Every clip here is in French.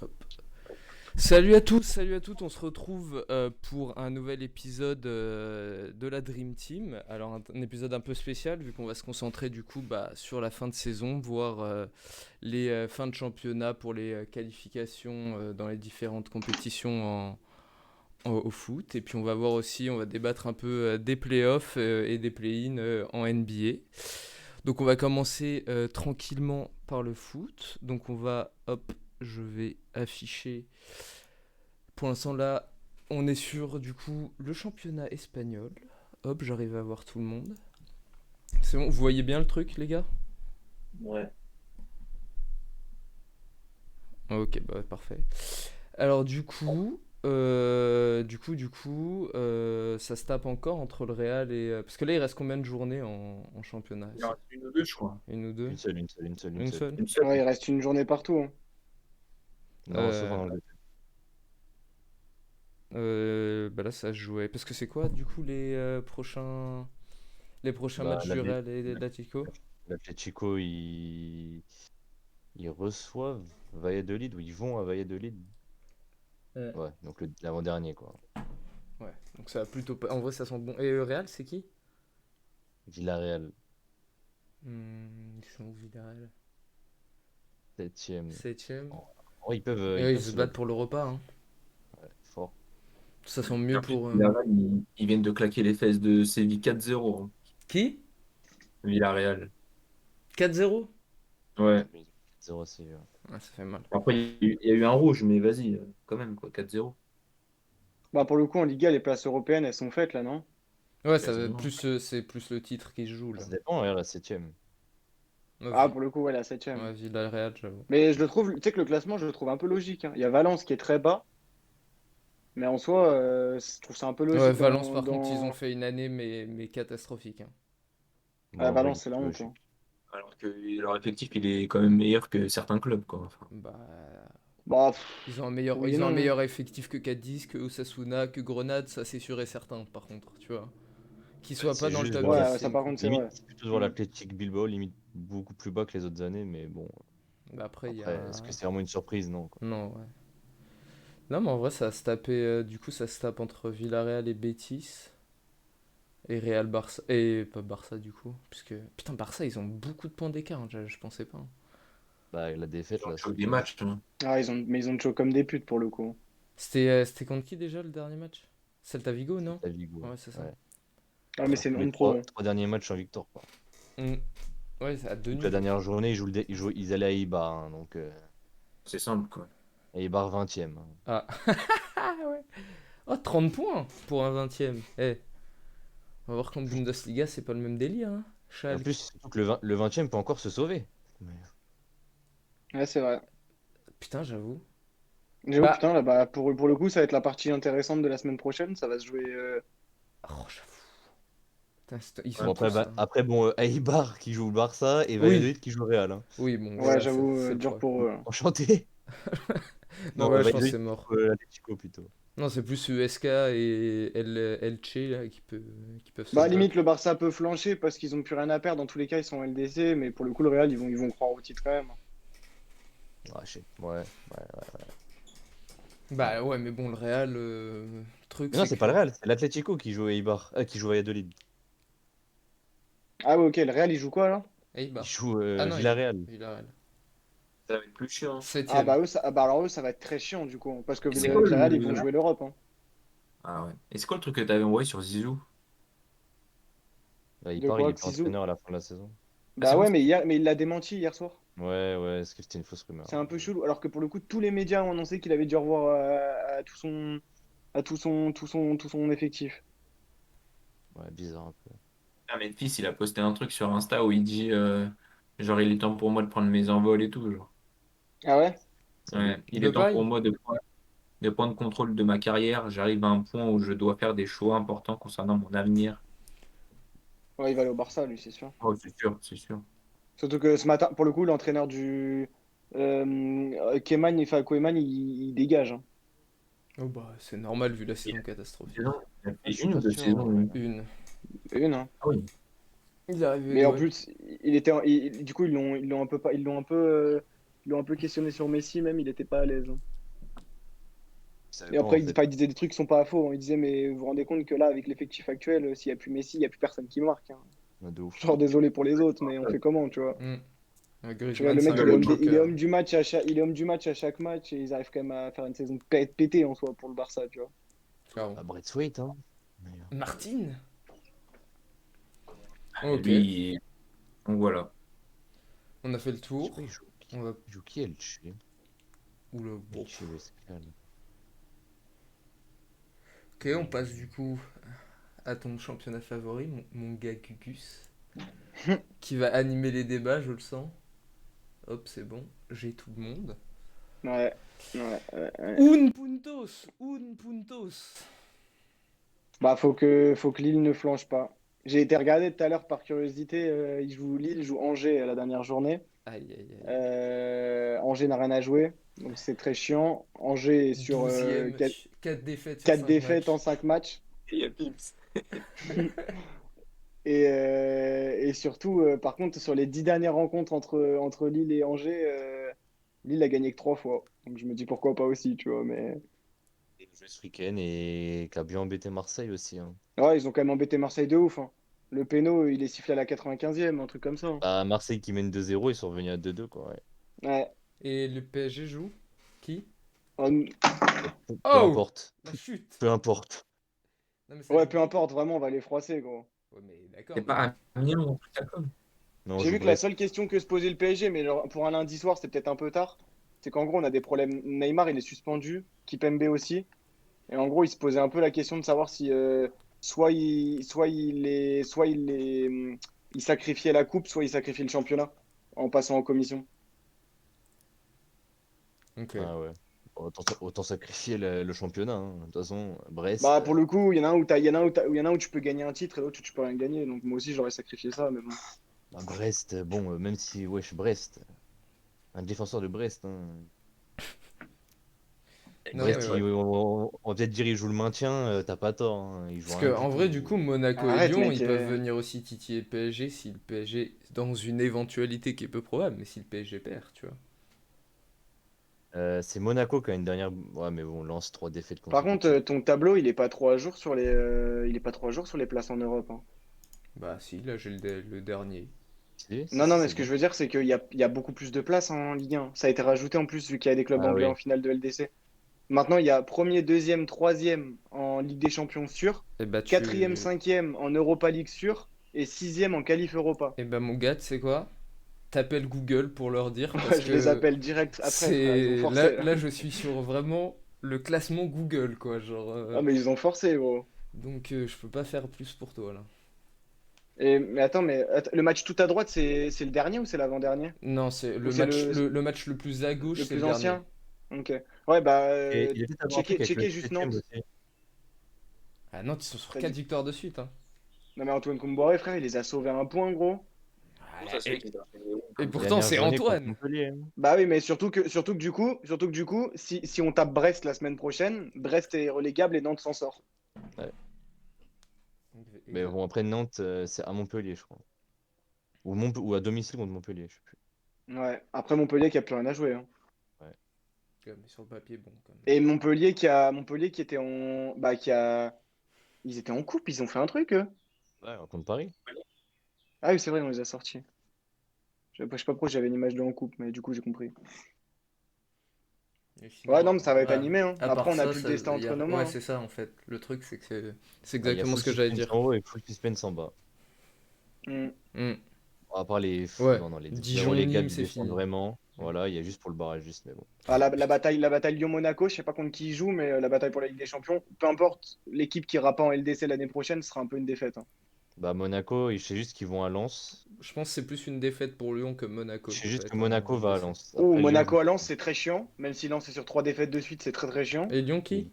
Hop. Salut à tous, salut à toutes, on se retrouve pour un nouvel épisode de la Dream Team. Alors un épisode un peu spécial vu qu'on va se concentrer du coup sur la fin de saison, voir les fins de championnat pour les qualifications dans les différentes compétitions au foot. Et puis on va voir aussi, on va débattre un peu des playoffs et des play-in en NBA. Donc on va commencer tranquillement par le foot. Donc on va, hop, je vais afficher. Pour l'instant là, on est sur du coup le championnat espagnol. Hop, j'arrive à voir tout le monde. C'est bon, vous voyez bien le truc les gars? Ouais. Ok, bah parfait. Alors ça se tape encore entre le Real et... parce que là il reste combien de journées en championnat? Il en reste une ou deux, je crois. Une ou deux? Une seule, une seule, une seule, une Une seule. seule? Une seule. Ouais, il reste une journée partout, hein. Non, sauf en Euh, Angleterre. bah là ça se jouait. Parce que c'est quoi du coup les prochains Bah, matchs du Real et de l'Atlético? l'Atlético, ils reçoivent Valladolid, ou ils vont à Valladolid. Ouais, donc l'avant-dernier, quoi. Ouais, donc ça va plutôt pas. En vrai, ça sent bon. Et Real, c'est qui? Villarreal, Ils sont où, Villarreal? 7e. Septième. Oh, Et ils eux, ils peuvent se se battent battre. pour l'Europa, hein. Ouais, fort. Ça sent mieux En plus, pour. Villarreal, ils viennent de claquer les fesses de Séville 4-0, hein. Qui? Villarreal. 4-0. Ouais. Mais ils ont 0 aussi. Ouais, ça fait mal. Après, il y a eu un rouge, mais vas-y, quand même, quoi, 4-0. Bah, pour le coup, en Liga, les places européennes, elles sont faites, là, non? Ouais, ça va Quasiment. plus, c'est plus le titre qui se joue là. Ça dépend, ouais, la 7e. Ouais, Ah, pour le coup, ouais, la septième. ouais, Villarreal, j'avoue. Mais je le trouve, tu sais que le classement, je le trouve un peu logique, hein. Il y a Valence qui est très bas, mais en soi, je trouve ça un peu Ouais, logique Valence, par contre, ils ont fait une année mais catastrophique, hein. Ah, Moi, en vrai, il Valence, c'est la est honte, hein. logique. Alors que leur effectif, il est quand même meilleur que certains clubs, quoi. Enfin, Bah, Bah, ils oui et ont un non. meilleur effectif que Cadiz, que Osasuna, que Grenade, ça c'est sûr et certain. Par contre, tu vois. Qu'ils soient pas C'est dans le juste, top voilà. 10, Ouais, c'est ça, une par coupe. contre, c'est Limite, vrai. c'est plutôt voir Hmm. l'Athletic Bilbao, limite beaucoup plus bas que les autres années, mais bon. Bah après, il y Après, a. est-ce que c'est vraiment une surprise? Non, quoi. Non, ouais. Non, mais en vrai, ça va se taper. Du coup, ça se tape entre Villarreal et Betis. Et Real Barça. Et pas Barça, du coup. Puisque. Putain, Barça, ils ont beaucoup de points d'écart, hein, je pensais pas, hein. Bah, la défaite, ils ont là, joué c'est des que. matchs, hein. Ah, mais ils ont chaud comme des putes, pour le coup. C'était contre qui déjà le dernier match? Celta Vigo, non? Celta Vigo. Ouais, c'est ça. Ouais. Ah, mais Sur c'est une tous les honte pour eux. trois derniers matchs en victoire, quoi. Hmm. Ouais, c'est à deux Donc, la nuls. dernière journée, ils allaient à Eibar, hein, donc C'est simple, quoi. Eibar 20e, hein. Ah. Ah ouais. Oh, 30 points pour un 20ème. Eh, on va voir qu'en Bundesliga, c'est pas le même délire, hein. Et en plus, Schalke. surtout que le 20e peut encore se sauver. Mais- Ouais, c'est vrai. Putain, j'avoue. J'avoue, Bah. putain, là, bah, pour le coup, ça va être la partie intéressante de la semaine prochaine. Ça va se jouer. Oh, j'avoue. Putain, ils Ouais, sont Bon, après, tous. bon, Eibar qui joue le Barça et Oui, Valladolid qui joue le Real, hein. oui, bon, Ouais, ça, j'avoue, c'est le dur problème. pour eux, hein. Enchanté. Non, Non, ouais, je pense que Valladolid c'est qui mort. joue l'Atlético plutôt. Non, c'est plus USK et Elche là, qui peuvent se Bah, battre. limite, le Barça peut flancher parce qu'ils ont plus rien à perdre. Dans tous les cas, ils sont en LDC, mais pour le coup, le Real, ils vont croire au titre quand même. Ah, je sais. Ouais, ouais. Bah ouais, mais bon, le Real, le truc, Mais non, c'est c'est pas que. le Real, c'est l'Atlético qui joue à Eibar, qui joue à Valladolid. Ah ouais, ok, le Real, il joue quoi là? Il Eibar. joue Ah non, Villarreal. Villarreal. Ça va être plus chiant. Ah Septième. bah, alors eux, ça va être très chiant du coup, parce que Et c'est quoi le Real, ils vont le... jouer l'Europe, hein. Ah ouais. Et c'est quoi le truc que t'avais envoyé sur Zizou? Bah, il De part, il quoi, est plus Xizou? entraîneur à la fin de la saison. Ah, c'est Bah bon, ouais, ça. mais il l'a démenti hier soir. Ouais, est-ce que c'était une fausse rumeur? C'est un peu chelou, alors que pour le coup, tous les médias ont annoncé qu'il avait dû revoir tout son effectif. Ouais, bizarre un peu. Ah, Memphis, il a posté un truc sur Insta où il dit genre il est temps pour moi de prendre mes envols et tout, genre. Ah ouais? Ouais, il De est temps paille? pour moi de prendre contrôle de ma carrière. J'arrive à un point où je dois faire des choix importants concernant mon avenir. Ouais, il va aller au Barça, lui, c'est sûr. Oh, c'est sûr, c'est sûr. Surtout que ce matin, pour le coup, l'entraîneur du Keman, enfin, Koeman, il dégage, hein. Oh bah, c'est normal vu la Il saison a fait catastrophique. une saison, il a Je fait suis une ou pas deux sûr. saisons, lui. Une. Une, hein. Ah oui. Il est arrivé, Mais en ouais. plus, il était, du coup, ils l'ont un peu, ils Ils l'ont un peu questionné sur Messi, même, il était pas à l'aise, hein. Ça Et dépend, après, en fait. il disait des trucs qui sont pas faux, hein. Il disait, mais vous vous rendez compte que là, avec l'effectif actuel, s'il n'y a plus Messi, il n'y a plus personne qui marque, hein. De ouf. Genre, désolé pour les autres, mais on fait comment, tu vois? Hmm. Tu vois, Griezmann, le c'est mec, un il est gros homme il est joker. homme du match il est homme du match à chaque match et ils arrivent quand même à faire une saison pétée en soi pour le Barça, tu vois. Clairement. Bah, Braithwaite, hein. Mais, Martin? Et Ok, lui, donc voilà. on a fait le je sais pas, tour. On va... il joue qui, Elche? Oula, bon. Elche Westcal. Ok, on passe du coup à ton championnat favori, mon gars Gugus, qui va animer les débats, je le sens. Hop, c'est bon, j'ai tout le monde. Ouais, ouais. Un puntos, un puntos. Bah, faut que Lille ne flanche pas. J'ai été regardé tout à l'heure par curiosité. Lille joue Angers la dernière journée. Aïe, aïe, aïe. Angers n'a rien à jouer, donc c'est très chiant. Angers est sur 12e, 4 défaites sur 4 5 défaites en matchs. 5 matchs. Il y a Pips. Et surtout, par contre, sur les 10 dernières rencontres entre Lille et Angers, Lille a gagné que 3 fois. Donc je me dis pourquoi pas aussi, tu vois. Mais Il a joué ce week-end et qui a bien embêté Marseille aussi, hein. ouais, ils ont quand même embêté Marseille de ouf, hein. Le péno, il est sifflé à la 95e, un truc comme ça, hein. Bah, Marseille qui mène 2-0, ils sont revenus à 2-2, quoi. Ouais. Ouais. Et le PSG joue qui? Oh, Peu Oh! importe. La chute! Peu importe. Non, mais ça ouais, joue peu qui? importe, vraiment, on va les froisser, gros. Ouais, mais d'accord, C'est mais. pas Amiens ou un truc comme ça. Non, on J'ai joue vu que la Brest. seule question que se posait le PSG, mais pour un lundi soir, c'est peut-être un peu tard, c'est qu'en gros, on a des problèmes. Neymar, il est suspendu, Kipembe aussi. Et en gros, il se posait un peu la question de savoir si il sacrifiait la coupe, soit il sacrifiait le championnat en passant en commission. Ok. Ah ouais. Autant sacrifier le championnat, hein. De toute façon, Brest. Bah, pour le coup, il y en a un où il y en a un où tu peux gagner un titre et l'autre où tu peux rien gagner. Donc, moi aussi, j'aurais sacrifié ça, mais bon. Bah, Brest, bon, même si, wesh, Brest. Un défenseur de Brest, hein. Non, mais Brest, ouais. on va peut-être dire il joue le maintien, t'as pas tort, hein. Il joue Parce rien que du en vrai, du tout. coup, Monaco et Arrête, Lyon, mec. ils peuvent venir aussi titiller le PSG si le PSG, dans une éventualité qui est peu probable, mais si le PSG perd, tu vois. C'est Monaco qui a une dernière. Ouais, mais bon, lance 3 défaites Par contre, consécutives. ton tableau, il est pas trop à jour sur il est pas trop à jour sur les places en Europe, hein. Bah si, là j'ai le dernier. Non, non, mais C'est ce que bon. je veux dire, c'est il y a beaucoup plus de places en Ligue 1. Ça a été rajouté en plus, vu qu'il y a des clubs Ah anglais en oui. finale de LDC. Maintenant, il y a premier, deuxième, troisième en Ligue des Champions sûr, Et bah quatrième, tu... cinquième en Europa League sûr, et sixième en qualif Europa. Et bah mon gars, tu sais quoi? T'appelles Google pour leur dire parce Je les que appelle direct après, frère. Ils ont c'est... forcé, là. Là je suis sur vraiment le classement Google, quoi, genre... Ah, mais ils ont forcé, gros. Donc je peux pas faire plus pour toi, là. Mais attends, le match tout à droite, c'est le dernier ou c'est l'avant-dernier? Non, c'est Ou c'est le match le plus à gauche, le c'est le plus dernier. ancien? Ok. Ouais, bah, Et il a peut-être avoir un truc avec le checker juste 7ème Nantes. aussi. Ah non, ils sont sur T'as 4 dit- victoires de suite, hein. Non, mais Antoine Comboiré, frère, il les a sauvés à un point, gros. Bon, ça se fait qu'il a fait des ouf. Et La pourtant, dernière c'est journée contre Antoine. Montpellier, hein. Bah oui, mais surtout que du coup, si on tape Brest la semaine prochaine, Brest est relégable et Nantes s'en sort. Ouais. Mais bon, après Nantes, c'est à Montpellier, je crois. Ou à domicile contre Montpellier, je sais plus. Ouais. Après Montpellier qui a plus rien à jouer, hein. Ouais. Ouais, mais sur le papier, bon, quand même. Et Montpellier qui était en, bah ils étaient en coupe, ils ont fait un truc, eux. Ouais, contre Paris. Ah oui, c'est vrai, on les a sortis. Je sais pas pourquoi j'avais une image de en coupe, mais du coup j'ai compris. Et Ouais, sinon, non, mais ça va être bah, animé, hein. à Après, part on n'a ça, plus le destin entre nos ouais, mains, hein. c'est ça en fait. Le truc, c'est que c'est Ah, il y a exactement full ce que j'allais suspense dire. en haut et full suspense en bas. Hmm. Hmm. Bon, à part Ouais, non, les Dijon, Nîmes, relégables, ils c'est descendent fini. vraiment. Voilà, il y a juste pour le barrage, juste, mais bon. Ah, la bataille Lyon-Monaco, je sais pas contre qui ils jouent, mais la bataille pour la Ligue des Champions, peu importe l'équipe qui ira pas en LDC l'année prochaine, ce sera un peu une défaite, hein. Bah, Monaco, je sais juste qu'ils vont à Lens. Je pense que c'est plus une défaite pour Lyon que Monaco Je sais qui va juste que être en Monaco va à LDC. Lens. Oh, Après Lyon, Monaco à Lens, c'est très chiant. Même si Lens est sur 3 défaites de suite, c'est très très chiant. Et Lyon qui?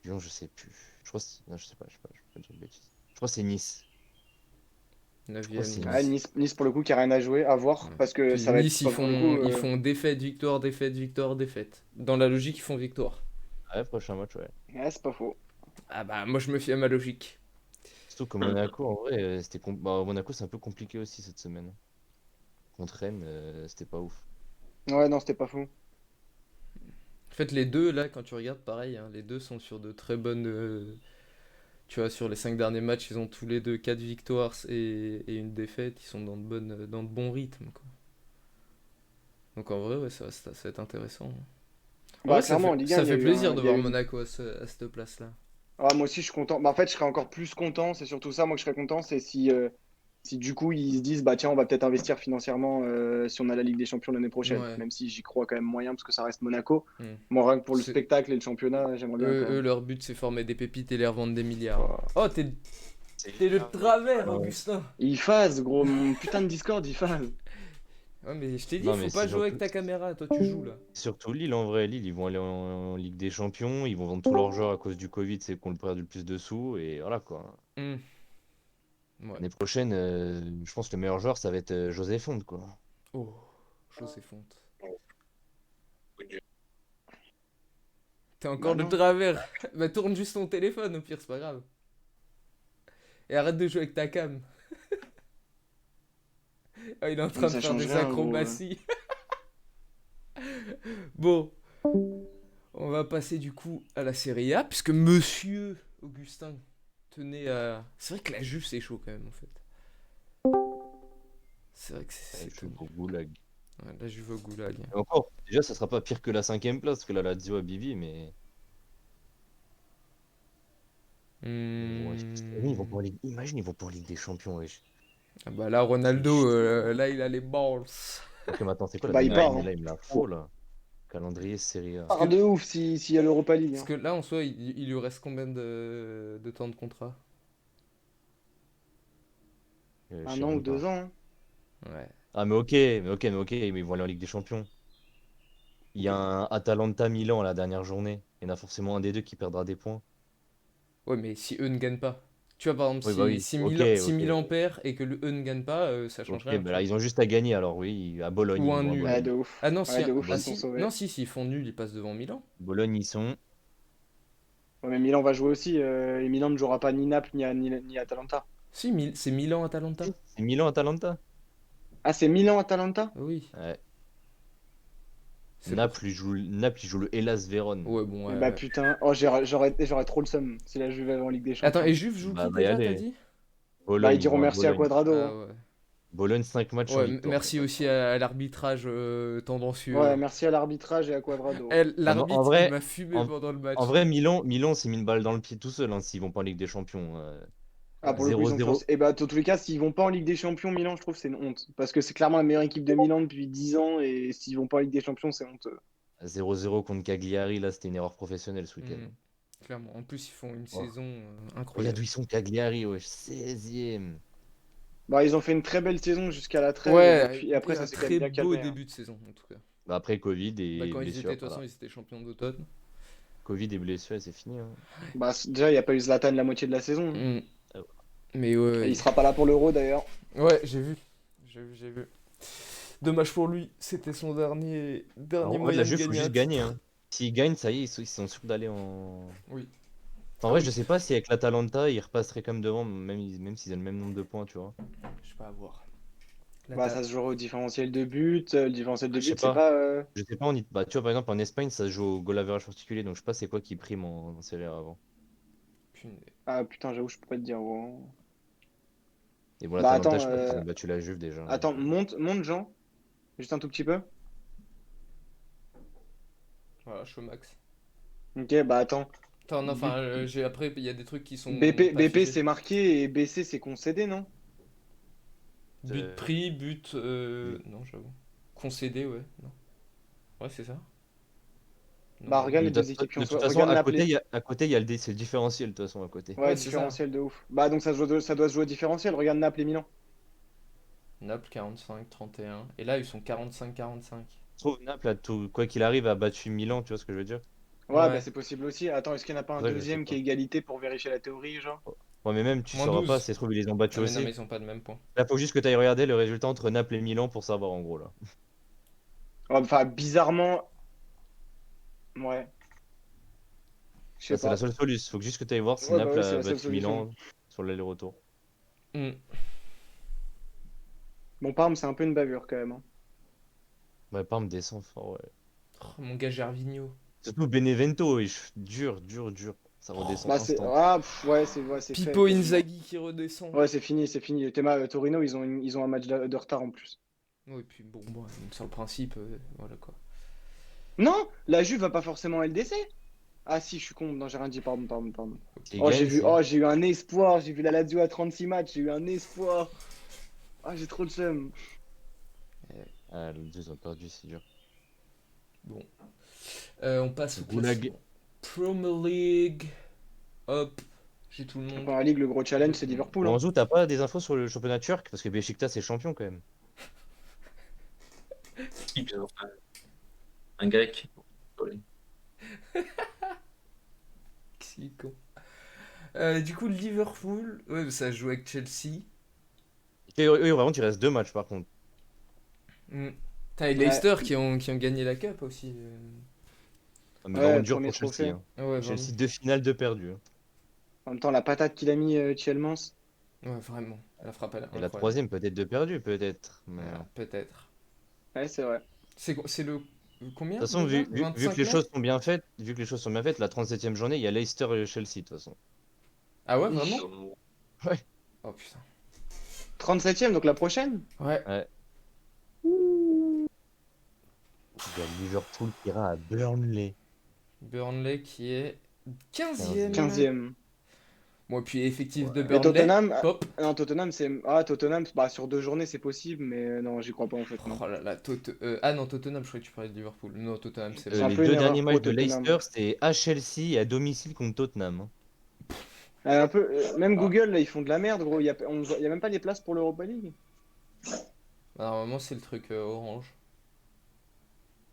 Lyon, je sais plus. Je crois que non, je sais pas, je vais pas dire de bêtises. Je crois que c'est Nice. Je crois que 9e, c'est Ah, Nice. Nice pour le coup qui a rien à jouer, à voir. Ouais. Parce que Puis ça va être Nice, pas pour le coup. ils font défaite, victoire, défaite, victoire, défaite. Dans la logique, ils font victoire. Ouais, prochain match, ouais. Ouais, c'est pas faux. Ah bah, moi je me fie à ma logique. Surtout que Monaco, en vrai, Monaco, c'est un peu compliqué aussi cette semaine. Contre Rennes, c'était pas ouf. Ouais, non, c'était pas fou. En fait, les deux, là, quand tu regardes, pareil, hein, les deux sont sur de très bonnes. Tu vois, sur les 5 derniers matchs, ils ont tous les deux 4 victoires et une défaite. Ils sont dans de bons rythmes, quoi. Donc en vrai, ouais, ça va être intéressant. En Bah, vrai, ça clairement, en fait, Ligue 1, ça il y a fait eu plaisir un, de il y a voir eu... Monaco à cette place-là. Ah, moi aussi, je suis content. Bah, en fait, je serais encore plus content. C'est surtout ça, moi, que je serais content. C'est si du coup, ils se disent, bah, tiens, on va peut-être investir financièrement si on a la Ligue des Champions l'année prochaine. Ouais. Même si j'y crois quand même moyen, parce que ça reste Monaco. Hmm. Moi, rien que pour le C'est- spectacle et le championnat, j'aimerais bien quand Eux, même. leur but, c'est former des pépites et les revendre des milliards. Bah, Oh, t'es le travers, Ouais. Augustin. il phase, gros. Mon putain de Discord, il phase. Ouais, mais je t'ai dit, Non, faut mais pas c'est jouer avec surtout, ta caméra. Toi, tu joues là. surtout Lille en vrai. Lille, ils vont aller en Ligue des Champions, ils vont vendre tous leurs joueurs à cause du Covid, c'est qu'on le perd le plus de sous, et voilà quoi. Hmm. Ouais. L'année prochaine, je pense que le meilleur joueur, ça va être José Fonte, quoi. Oh, José Fonte. T'es encore Bah, de non. travers. Bah, tourne juste ton téléphone, au pire, c'est pas grave. Et arrête de jouer avec ta cam. Ah, il est en train Mais de ça faire change des rien, gros. acrobaties. Bon, on va passer du coup à la Serie A, puisque Monsieur Augustin tenait à... C'est vrai que la Juve, c'est chaud quand même, en fait. C'est vrai que c'est Je suis étonnant. au goulag. Ouais, la Juve au goulag. Et encore, déjà, ça sera pas pire que la 5e place, parce que la Lazio a Bibi, mais ils vont Hmm. pas en Ligue... Imagine, ils vont pas en Ligue des Champions, wesh. Ah bah là, C'est Ronaldo, chaud. là, il a les balls. Ok, maintenant, c'est quoi la Bah, il dernière part, année hein. là? Il me la faut, là. Calendrier Serie A. Parce Part que, de ouf s'il y a l'Europa League, parce hein. que là, en soi, il lui reste combien de temps de contrat? Je Un sais an ou même deux pas. ans, hein. Ouais. Ah, mais ils vont aller en Ligue des Champions. Il y a un Atalanta-Milan à la dernière journée. Il y en a forcément un des deux qui perdra des points. Ouais, mais si eux ne gagnent pas. Tu vois, par exemple, Oui, bah si, oui. si Ok, Milan, si ok. Milan perd et que eux ne gagnent pas, ça change Ok, rien, bah tu là, vois. ils ont juste à gagner, alors oui. À Bologne, Ou ils un vont à nul. Ouais, Bologne. de ouf. Ah non, Ouais, de ouf, À ah ils sont si, sauvés. non, si, s'ils font nul, ils passent devant Milan. Bologne, ils sont. Ouais, mais Milan va jouer aussi. Et Milan ne jouera pas ni Naples ni Atalanta. Si, c'est Milan-Atalanta. Si, c'est Milan-Atalanta. Ah, c'est Milan-Atalanta? Oui, Ouais. c'est pour... Naples, il joue le Hellas Vérone. Ouais, bon, Bah putain. Oh, j'aurais trop le seum si la Juve avait en Ligue des Attends, et Champions. Juve joue Bah, qui va y déjà, t'as aller. dit? Bah, ils Bologne, ils diront vont à merci à Bologne. Quadrado, Ah hein. ouais. Bologne, 5 matchs en Ouais, victoire. merci aussi à l'arbitrage tendancieux, Ouais, hein. merci à l'arbitrage et à Quadrado. Eh, Non, mais l'arbitre, il m'a fumé en, pendant le en match. vrai Milan s'est mis une balle dans le pied tout seul hein, s'ils vont pas en Ligue des Champions. Ah, pour le coup, ils ont fait. 0-0. Et bah, dans tous les cas, s'ils vont pas en Ligue des Champions, Milan, je trouve que c'est une honte. Parce que c'est clairement la meilleure équipe de Milan depuis 10 ans. Et s'ils vont pas en Ligue des Champions, c'est honteux. 0-0 contre Cagliari, là c'était une erreur professionnelle ce week-end. Hmm, clairement. En plus, ils font une Oh. saison Regarde incroyable. où ils sont Cagliari, wesh, 16e. Bah, ils ont fait une très belle saison jusqu'à la trêve. Ouais, Et après, et ça un s'est quand même très bien beau calmé, hein. début de saison, en tout cas. Bah, après Covid Bah, et quand ils étaient, de blessure, toute façon, voilà. ils étaient champions d'automne. Covid et blessure, et c'est fini, hein. Bah, déjà, il n'y a pas eu Zlatan la moitié de la saison, hein. Hmm. Ah ouais. Mais Et il ouais, sera pas là pour l'Euro d'ailleurs. ouais, j'ai vu. J'ai vu. Dommage pour lui, c'était son dernier Alors, en vrai, la moyen de Juve, faut gagner un juste gagner, titre. hein. S'ils gagnent, ça y est, ils sont sûrs d'aller en. Oui. En Ah vrai, oui. je sais pas si avec l'Atalanta, ils repasseraient comme devant, même s'ils ont le même nombre de points, tu vois. Je sais pas à voir. La Bah, ça se jouera au différentiel de but. Le différentiel Ah, de je sais but, c'est pas. pas. Je sais pas, bah, tu vois, par exemple, en Espagne, ça se joue au goal average particulier, donc je sais pas c'est quoi qui prime en Serie A avant. aucune idée. Ah putain, j'avoue, je peux pas te dire, gros. Et bon, Bah, l'Atalanta, attends, je sais pas qu'ils ont battu la Juve déjà. attends, monte, Jean. Juste un tout petit peu. Voilà, je suis au max. Ok, bah attends. Attends, non, But- enfin, après, il y a des trucs qui sont pas BP figés. c'est marqué et BC c'est concédé, non? But pris, Oui. non, j'avoue. Concédé, ouais. Non. Ouais, c'est ça. Non, Bah, bah non. regarde les deux équipes qui ont De toute sauvé. façon, Regarde Naples. à côté, il y a c'est le différentiel, de toute façon, à côté. Ouais, Ouais, c'est ça. différentiel de ouf. Bah, donc ça doit se jouer au différentiel. Regarde Naples et Milan. Naples 45, 31. Et là, ils sont 45, 45. Je trouve Naples, quoi qu'il arrive, a battu Milan, tu vois ce que je veux dire? Ouais, bah Ouais, c'est possible aussi. Attends, est-ce qu'il n'y en a pas C'est un pour ça que je sais deuxième qui pas. est égalité pour vérifier la théorie, genre? Ouais, mais même, tu moins sauras pas, 12. c'est trouve, ils les ont battus Non, mais aussi. ils ont pas de même point. Là, faut juste que tu ailles regarder le résultat entre Naples et Milan pour savoir, en gros, là. Ouais, enfin, bizarrement, ouais, je Là, sais c'est la pas. seule solution. Faut juste que tu ailles voir si Ouais, bah Naples oui, c'est a la seule battu solution. Milan sur l'aller-retour. Hmm. Bon, Parme, c'est un peu une bavure quand même, hein. Ouais, pas me descend fort, ouais. Oh, mon gars Gervinho. Surtout Benevento, dur, dur, dur. Ça redescend Bah, instant. ouais, c'est fait. Pipo quasiment. Inzaghi qui redescend. Ouais, c'est fini, c'est fini. Torino, ils ont un match de retard en plus. Ouais, et puis bon, sur le principe, voilà quoi. Non, la Juve va pas forcément LDC. Ah si, je suis con, non, j'ai rien dit, pardon. Il Oh, gagne, si. j'ai eu un espoir, j'ai vu la Lazio à 36 matchs, j'ai eu un espoir. Ah, j'ai trop de seum. Ah, les deux ont perdu, c'est dur. Bon. On passe au Goulag. classement. Premier League. Hop. J'ai tout le monde. Dans la Ligue, le gros challenge, c'est Liverpool. Bon, Hein. Anzou, t'as pas des infos sur le championnat turc? Parce que Beşiktaş c'est champion quand même. Si, puis, enfin, un grec. Désolé. Si, con. Du coup, Liverpool. Ouais, ça joue avec Chelsea. Et eux, vraiment, il reste 2 matchs par contre. T'as les Leicester qui ont gagné la Cup aussi. Ah, mais Ouais, vraiment dur premier pour Chelsea. trophée. Hein. Ah ouais, Chelsea, vraiment. 2 finales, 2 perdues. Hein. En même temps, la patate qu'il a mis Tielemans. Ouais, vraiment. Elle a frappé. Et la Incroyable. troisième, peut-être 2 perdues, peut-être. Mais... Ah, peut-être. Ouais, c'est vrai. C'est le. Combien De toute façon, déjà vu que 25 les mai choses sont bien faites, la 37e journée, il y a Leicester et Chelsea de toute façon. Ah ouais, vraiment Ouais. Oh putain. 37ème, donc la prochaine. Ouais. Ouais. Il y a Liverpool qui ira à Burnley. Burnley qui est 15e. 15ème. Bon, et puis effectif de Et Burnley. Tottenham, Pop. non, Tottenham, c'est. Ah, Tottenham, bah, sur 2 journées, c'est possible, mais non, j'y crois pas en fait. Non. Oh là là, ah non, Tottenham, je croyais que tu parlais de Liverpool. Non, Tottenham, c'est C'est un Les peu une 2 erreur derniers pro, matchs de Tottenham. Leicester, c'était à Chelsea et à domicile contre Tottenham. Hein. Un peu, même Ah. Google, là, ils font de la merde, gros. Il y a même pas les places pour l'Europa League. Bah, normalement, c'est le truc orange.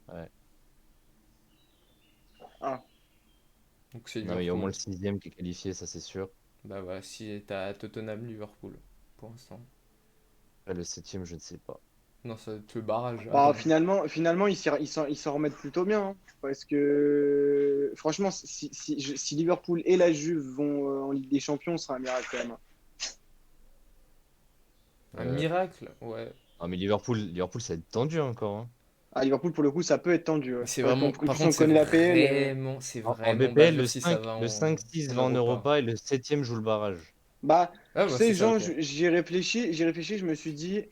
Ouais. Ah, Donc c'est Non, mais il y a au moins le Liverpool. 6e qui est qualifié, ça c'est sûr. Bah voilà, si t'as Tottenham, Liverpool. Pour l'instant. Après, le 7e, je ne sais pas. Non, ça va être le barrage. bah, Attends. finalement, ils s'en remettent plutôt bien. Hein, parce que, franchement, si Liverpool et la Juve vont en Ligue des Champions, ce sera un miracle quand même. Un Euh, miracle, ouais. Ah, mais Liverpool, ça va être tendu encore. Hein. À Liverpool, pour le coup, ça peut être tendu. Ouais. C'est Ouais, vraiment. en Par plus, on contre, c'est connaît la PL. c'est En vraiment BPL, dur si ça va le 5-6 en va en Europa. Europa et le 7e joue le barrage. Bah, Ah tu bah sais, c'est ça, Jean, ok. j'y ai réfléchi, je me suis dit,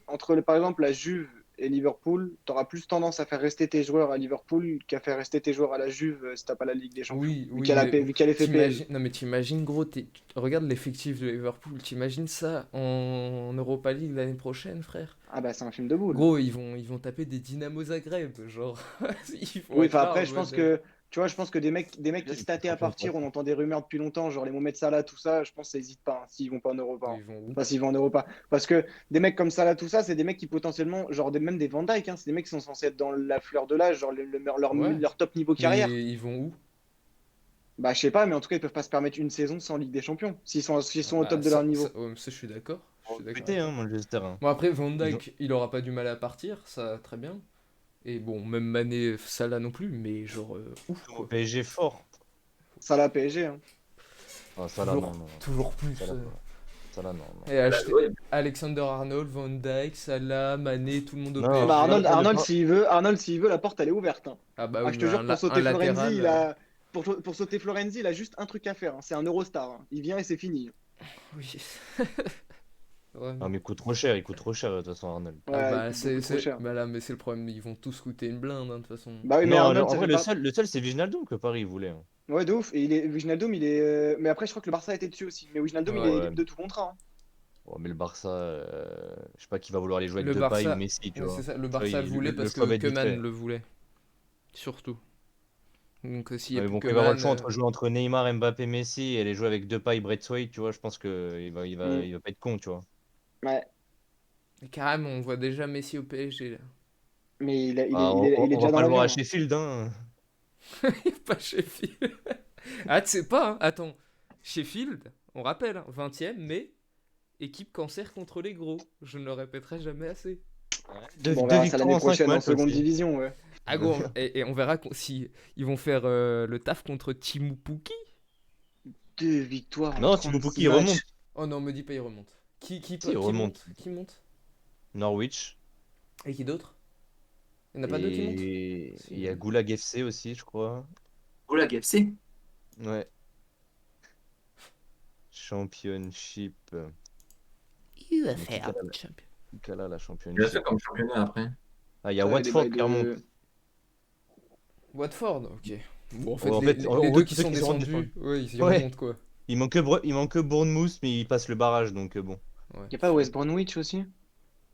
par exemple, la Juve et Liverpool, t'auras plus tendance à faire rester tes joueurs à Liverpool qu'à faire rester tes joueurs à la Juve si t'as pas la Ligue des Champions. Oui, Vu oui, qu'elle a, mais vu qu'elle est fait PL. non mais t'imagines gros, regarde l'effectif de Liverpool, t'imagines ça en Europa League l'année prochaine, frère? Ah bah, c'est un film de boule. Gros, ils vont taper des Dynamo Zagreb, genre, ils vont Oui, être enfin là en après, je pense mode, que, tu vois, je pense que des mecs Là, qui ils se sont tâtaient à champions de partir, France. on entend des rumeurs depuis longtemps, genre les Mohamed Salah, tout ça, je pense que ça hésite pas, hein, s'ils vont pas en Europa. Hein. ils vont où? Enfin, s'ils vont en Europa. Parce que des mecs comme Salah, tout ça, c'est des mecs qui potentiellement, genre même des Van Dijk, hein, c'est des mecs qui sont censés être dans la fleur de l'âge, genre Ouais, leur top niveau carrière. mais ils vont où? Bah, je sais pas, mais en tout cas, ils peuvent pas se permettre une saison sans Ligue des Champions, s'ils sont au top Bah de leur niveau. ouais, mais ça, je suis d'accord, je suis d'accord Recruté, avec hein, toi. Manchester. Hein. Bon après, Van Ils ont- Dijk, il aura pas du mal à partir, ça très bien. Et bon, même Mané, Salah non plus, mais genre, ouf Au quoi. PSG fort. Salah PSG, hein. Ah, ça là, Toujours, non. toujours plus. Ça là, ça là, non. Et acheter Ouais, Alexander Arnold, Van Dijk, Salah, Mané, tout le monde au Non, Ah PSG. bah, PSG. Arnold, s'il veut, la porte, elle est ouverte. Hein. Ah bah Ah, oui, je te mais jure, pour un sauter Florenzi, latéral. pour sauter Florenzi, il a juste un truc à faire. Hein. C'est un Eurostar. Hein. Il vient et c'est fini. Oui. Ouais. Ah, mais il coûte trop cher, de toute façon, Arnold. Ouais, Ah il bah coûte beaucoup trop cher. bah là, mais c'est le problème, ils vont tous coûter une blinde, hein, de toute façon. Bah oui, mais Non, Arnold, en ça vrai, fait pas. le seul c'est Wijnaldum que Paris voulait. Hein. Ouais, de ouf. Et Wijnaldum, il est. Mais après, je crois que le Barça était dessus aussi. Mais Wijnaldum, il est Ouais. libre de tout contrat. Hein. Bon, mais le Barça, je sais pas qui va vouloir aller jouer Le avec Depay Barça, ou Messi, tu ouais, vois. c'est ça, le Tu vois, Barça le voulait parce choix va que être vite Koeman fait. le voulait. Surtout. Donc s'il y Ouais, a mais plus bon, quand il va avoir le choix Koeman, entre jouer entre Neymar, Mbappé, Messi et aller jouer avec Depay, Braithwaite, tu vois, je pense que Mm. il va pas être con, tu vois. Ouais. carrément, on voit déjà Messi au PSG là. Mais Ah, il est on va déjà dans pas le voir l'avion. à Hein. Sheffield, hein. Pas Sheffield. Ah, tu sais pas, hein. Attends. Sheffield, on rappelle, hein, 20e, mais équipe cancer contre les gros. Je ne le répéterai jamais assez. Deux, Bon, on deux verra ça victoires l'année en 5 prochaine en matchs seconde aussi. division. Ouais. Ah, gros, et on verra si ils vont faire le taf contre Timu Puki. 2 victoires en Non, Timo 36 Pukki, il matchs. remonte. Oh non, me dis pas, il remonte. Qui Si, il remonte. monte? Qui monte? Norwich. Et qui d'autre? Il n'y en a pas deux qui montent? Et Si. il y a Goulag FC aussi, je crois. Oh la KFC. Ouais. Championship. UFL Mais Champion. quelle a la Il y a ça championship? comme championnat après. Ah, il y a Ça, il y a des Watford bails qui remonte. de. Watford, ok. Bon, en fait, Ouais, en les, fait, les- en les gros, deux tous qui ceux sont qui sont descendus, ouais, ils y Ouais. remontent quoi. Il manque que Bournemouth, mais ils passent le barrage, donc bon. Ouais. Y a pas West Bromwich aussi?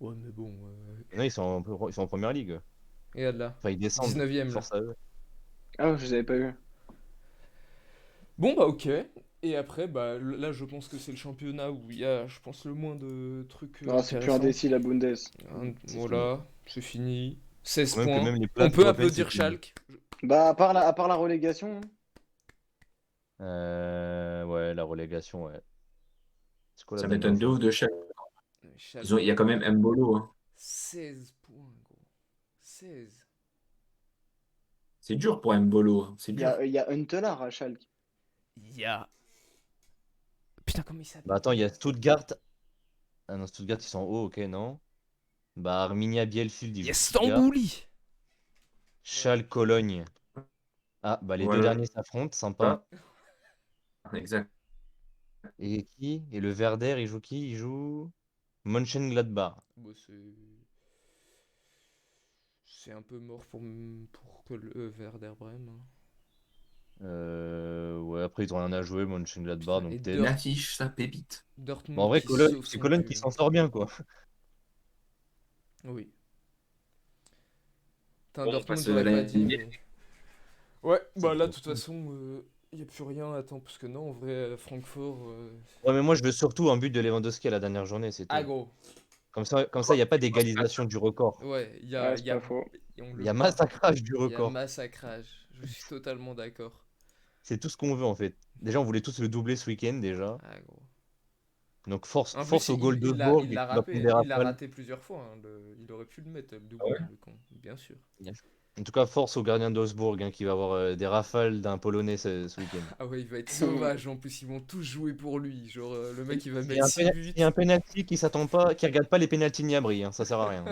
Ouais, mais bon. Non, ils sont en première ligue. Regarde là. Enfin, ils descendent. 19ème là. Force à eux. Ah, je les avais pas vus. Bon, bah, ok. Et après, bah, là, je pense que c'est le championnat où il y a, je pense, le moins de trucs Non, c'est plus intéressants. indécis la Bundes. Voilà, c'est fini. 16 Faut même que points. même les On places peut européennes, applaudir c'est fini. Schalke. Bah, à part la relégation. Hein. Ouais, la relégation, ouais. C'est quoi la Ça dernière m'étonne de ouf journée? de chaque. Schalke, Il y a quand même Mbolo. Hein. 16 points, gros. 16. C'est dur pour Mbolo. Hein. C'est Il y dur. a, il y a Huntelaar à Schalke. Il y a. Putain, comment il s'appelle? Bah attends, il y a Stuttgart. Ah non, Stuttgart, ils sont en haut, ok, non. Bah Arminia Bielefeld, ils Il y a jouent Stuttgart. Stambouli. Schalke, Cologne. Ah, bah les deux Voilà. derniers s'affrontent, sympa. Exact. Et qui? Et le Werder, il joue qui? Il joue Mönchengladbach. Bon, c'est un peu mort pour que le Werder Bremen. Hein. Ouais, après, ils ont rien à jouer, Mönchengladbach, Putain, et donc peut-être. Une affiche, ça pépite. Dortmund Bon, en vrai, qui Cologne, sauve c'est son Cologne cul. qui s'en sort bien, quoi. Oui. Putain, Bon, on Dortmund, passe j'aurais la pas dit. NBA. Ouais, C'est bah là, de trop toute cool. façon, il n'y a plus rien. Attends, parce que non, en vrai, Francfort. Ouais, mais moi, je veux surtout un but de Lewandowski à la dernière journée, c'est Ah, tout. gros. Comme ça, il n'y a pas d'égalisation du record. Ouais, il y a, Ouais, il c'est y a, pas faux. on Il le y a bat. massacrage du Il y a record. massacrage. Je suis totalement d'accord. C'est tout ce qu'on veut, en fait. Déjà, on voulait tous le doubler ce week-end, déjà. Ah, gros. Donc, En force plus, au goal il l'a d'Osbourg il et l'a qui va raté, prendre des il l'a rafales. raté plusieurs fois. Hein, il aurait pu le mettre, le Ah ouais. doublé, le con. Bien sûr. En tout cas, force au gardien d'Osbourg hein, qui va avoir des rafales d'un Polonais ce week-end. Ah ouais, il va être sauvage. En plus, ils vont tous jouer pour lui. Genre, le mec, il va Il y mettre a 6 buts. il y a un penalty qui s'attend pas, qui regarde pas les pénaltys de Niabri, hein, ça sert à rien.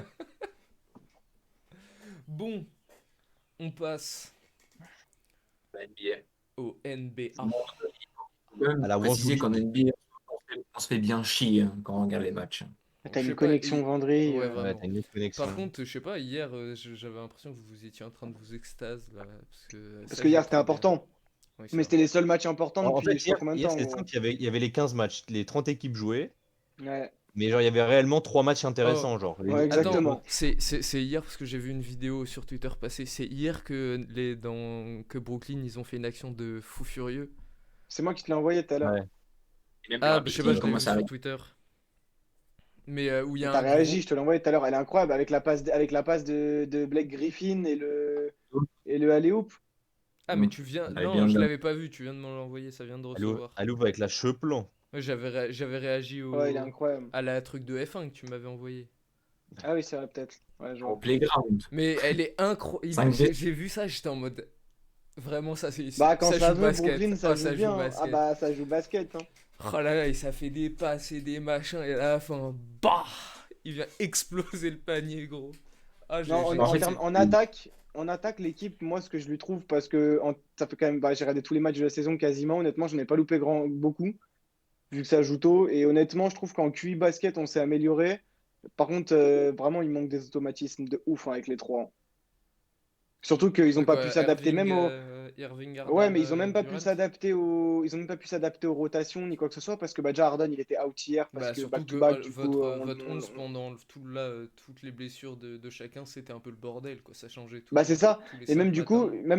Bon, on passe La NBA. au NBA. Faut quand même À la préciser Wanderers. qu'en NBA, on se fait bien chier hein, quand on regarde les matchs. T'as Je sais une pas, connexion Vendry. Ouais, Ouais, vraiment. t'as une autre connexion. Par contre, je sais pas, hier, j'avais l'impression que vous étiez en train de vous extase là. Parce ça que hier joue c'était trop bien. important. Oui, c'est Mais vrai. c'était les seuls matchs importants En depuis fait, je sais pas combien de hier temps. c'est En gros. simple, il y avait les 15 matchs, les 30 équipes jouaient, Ouais, mais genre, il y avait réellement 3 matchs Oh, intéressants, genre. ouais, attends, exactement. c'est hier parce que j'ai vu une vidéo sur Twitter passer. C'est hier que Brooklyn ils ont fait une action de fou furieux. C'est moi qui te l'ai envoyé tout à l'heure. Ouais. Et même Ah, le je sais Rapid, pas, il je l'ai vu commence à sur Twitter. Mais où il y Mais a t'as un réagi, gros. je te l'ai envoyé tout à l'heure. Elle est incroyable avec la passe de Blake Griffin et le alley-oop. Ah, mais tu viens. Elle est Non, bien je dedans. l'avais pas vu, tu viens de me l'envoyer, ça vient de recevoir. Elle ouvre avec la Cheplan. Ouais, j'avais réagi Ouais, il est incroyable. à la truc de F1 que tu m'avais envoyé. Ah oui, c'est vrai, peut-être. Ouais, je Au vois. playground. Mais elle est incroyable. 5v. J'ai vu ça, j'étais en mode. Vraiment, Bah, quand ça ça joue veut, basket. Brooklyn, ça Ah, joue ça bien. joue Hein. Ah basket. bah, ça joue basket. Hein. Oh là là, et ça fait des passes et des machins, et à la fin, bah, il vient exploser le panier, gros. Ah, Non, En fait, en attaque, l'équipe, moi, ce que je lui trouve, parce que ça fait quand même, bah, j'ai regardé tous les matchs de la saison quasiment. Honnêtement, je n'ai pas loupé beaucoup, vu que ça joue tôt. Et honnêtement, je trouve qu'en QI basket, on s'est amélioré. Par contre, vraiment, il manque des automatismes de ouf hein, avec les trois. Hein. Surtout qu'ils n'ont De pas pu quoi, s'adapter même au. Irving Ouais, Harden, mais ils ont même pas pu Durant? s'adapter ils ont même pas pu s'adapter aux rotations ni quoi que ce soit parce que bah, déjà Harden il était out hier parce Bah, que surtout back que to back du coup votre 11 pendant toutes les blessures de chacun, c'était un peu le bordel, quoi. Ça changeait bah c'est ça. tous les Et 5 même matins.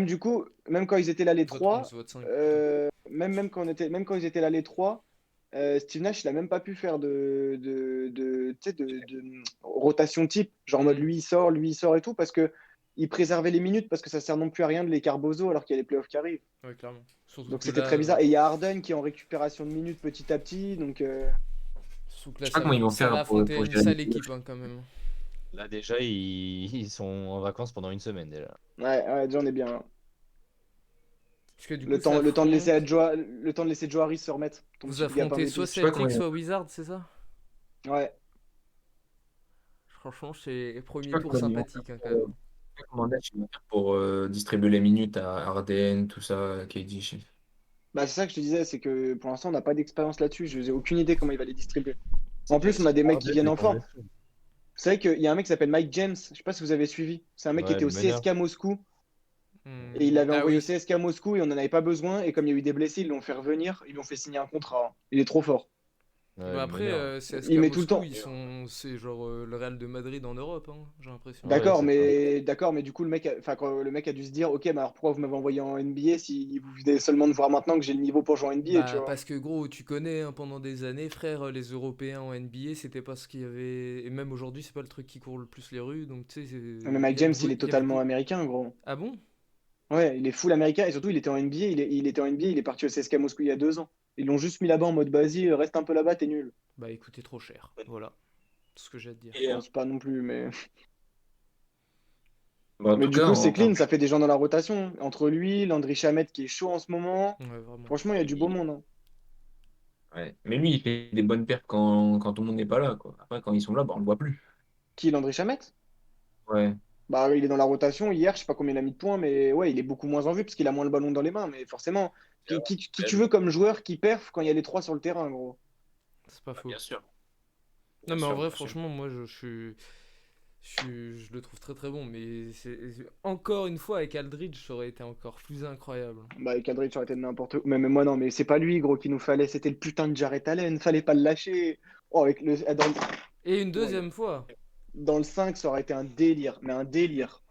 du coup, même quand ils étaient là les Votre 11, trois, votre 5 plutôt. même quand ils étaient là les trois, Steve Nash il a même pas pu faire tu sais, de rotation type, genre en mode Mhm. lui il sort et tout parce que il préservait les minutes parce que ça sert non plus à rien de les carbozo alors qu'il y a les playoffs qui arrivent. Ouais, clairement. Surtout Donc que c'était là, très bizarre. Et il y a Harden qui est en récupération de minutes petit à petit. Donc surtout que Je là, sais pas comment ils vont ça va faire affronter pour une gérer sale les équipe, hein, quand même. Là, déjà, ils sont en vacances pendant une semaine, déjà. ouais, déjà on est bien. Hein. Parce que du coup, ça Le temps de laisser affronte. le temps de laisser Joe Harris se remettre. Ton Vous petit gapin affrontez d'été. soit sais pas comment Celtic, il- soit Wizard, c'est ça? Ouais. Franchement, c'est Je sais premier pas tour comment ils vont sympathique, hein, quand même. Comment Nash, il va faire pour distribuer les minutes à Harden, tout ça, KD, chef. Bah, c'est ça que je te disais, c'est que pour l'instant, on n'a pas d'expérience là-dessus. Je n'ai aucune idée comment il va les distribuer. En plus, on a des mecs qui Harden, viennent il est en en forme. blessure. Vous savez qu'il y a un mec qui s'appelle Mike James. Je sais pas si vous avez suivi. C'est un mec qui Ouais, était le au meneur. CSKA Moscou. Et il l'avait Ah envoyé au oui. CSKA Moscou et on n'en avait pas besoin. Et comme il y a eu des blessés, ils l'ont fait revenir. Ils lui ont fait signer un contrat. Il est trop fort. Ouais, Bah le après, meneur. CSK Il met tout le Moscou, temps. c'est genre le Real de Madrid en Europe, hein, j'ai l'impression. Ouais, c'est ça. D'accord, mais du coup, le mec a dû se dire, ok, mais alors pourquoi vous m'avez envoyé en NBA si vous venez seulement de voir maintenant que j'ai le niveau pour jouer en NBA, tu Bah vois? parce que gros, tu connais hein, pendant des années, frère, les Européens en NBA, c'était pas ce qu'il y avait, et même aujourd'hui, c'est pas le truc qui court le plus les rues, donc tu sais, Mais il Mike y a James, il beaucoup, est il y a totalement beaucoup. américain, gros. Ah bon? Ouais, il est full américain et surtout, il était en NBA. Il était en NBA, il est parti au CSKA Moscou il y a 2 ans. Ils l'ont juste mis là-bas en mode, vas-y, reste un peu là-bas, t'es nul. Bah écoutez, trop cher. Voilà, tout ce que j'ai à te dire. Et, Bon, c'est pas non plus, mais. bah, en Mais tout du cas, coup, c'est clean, ça fait des gens dans la rotation. Entre lui, Landry Shamet qui est chaud en ce moment. Ouais, vraiment. Franchement, il y a du beau monde, hein. ouais. Mais lui, il fait des bonnes perfs quand tout le monde n'est pas là, quoi. Après, quand ils sont là, bah, on le voit plus. Qui, Landry Shamet? Ouais. Bah, il est dans la rotation. Hier, je sais pas combien il a mis de points, mais ouais, il est beaucoup moins en vue parce qu'il a moins le ballon dans les mains. Mais forcément, qui tu veux comme joueur qui perf quand il y a les trois sur le terrain, gros? C'est pas faux. Bien sûr. Non Bien mais en sûr, vrai, bien sûr. franchement, moi je le trouve très très bon, mais encore une fois avec Aldridge, ça aurait été encore plus incroyable. Bah, avec Aldridge, ça aurait été de n'importe quoi. Mais moi, non, mais c'est pas lui, gros, qu'il nous fallait. C'était le putain de Jarrett Allen. Fallait pas le lâcher. Oh, Et une ouais, deuxième fois. dans le 5, ça aurait été un délire. Mais un délire.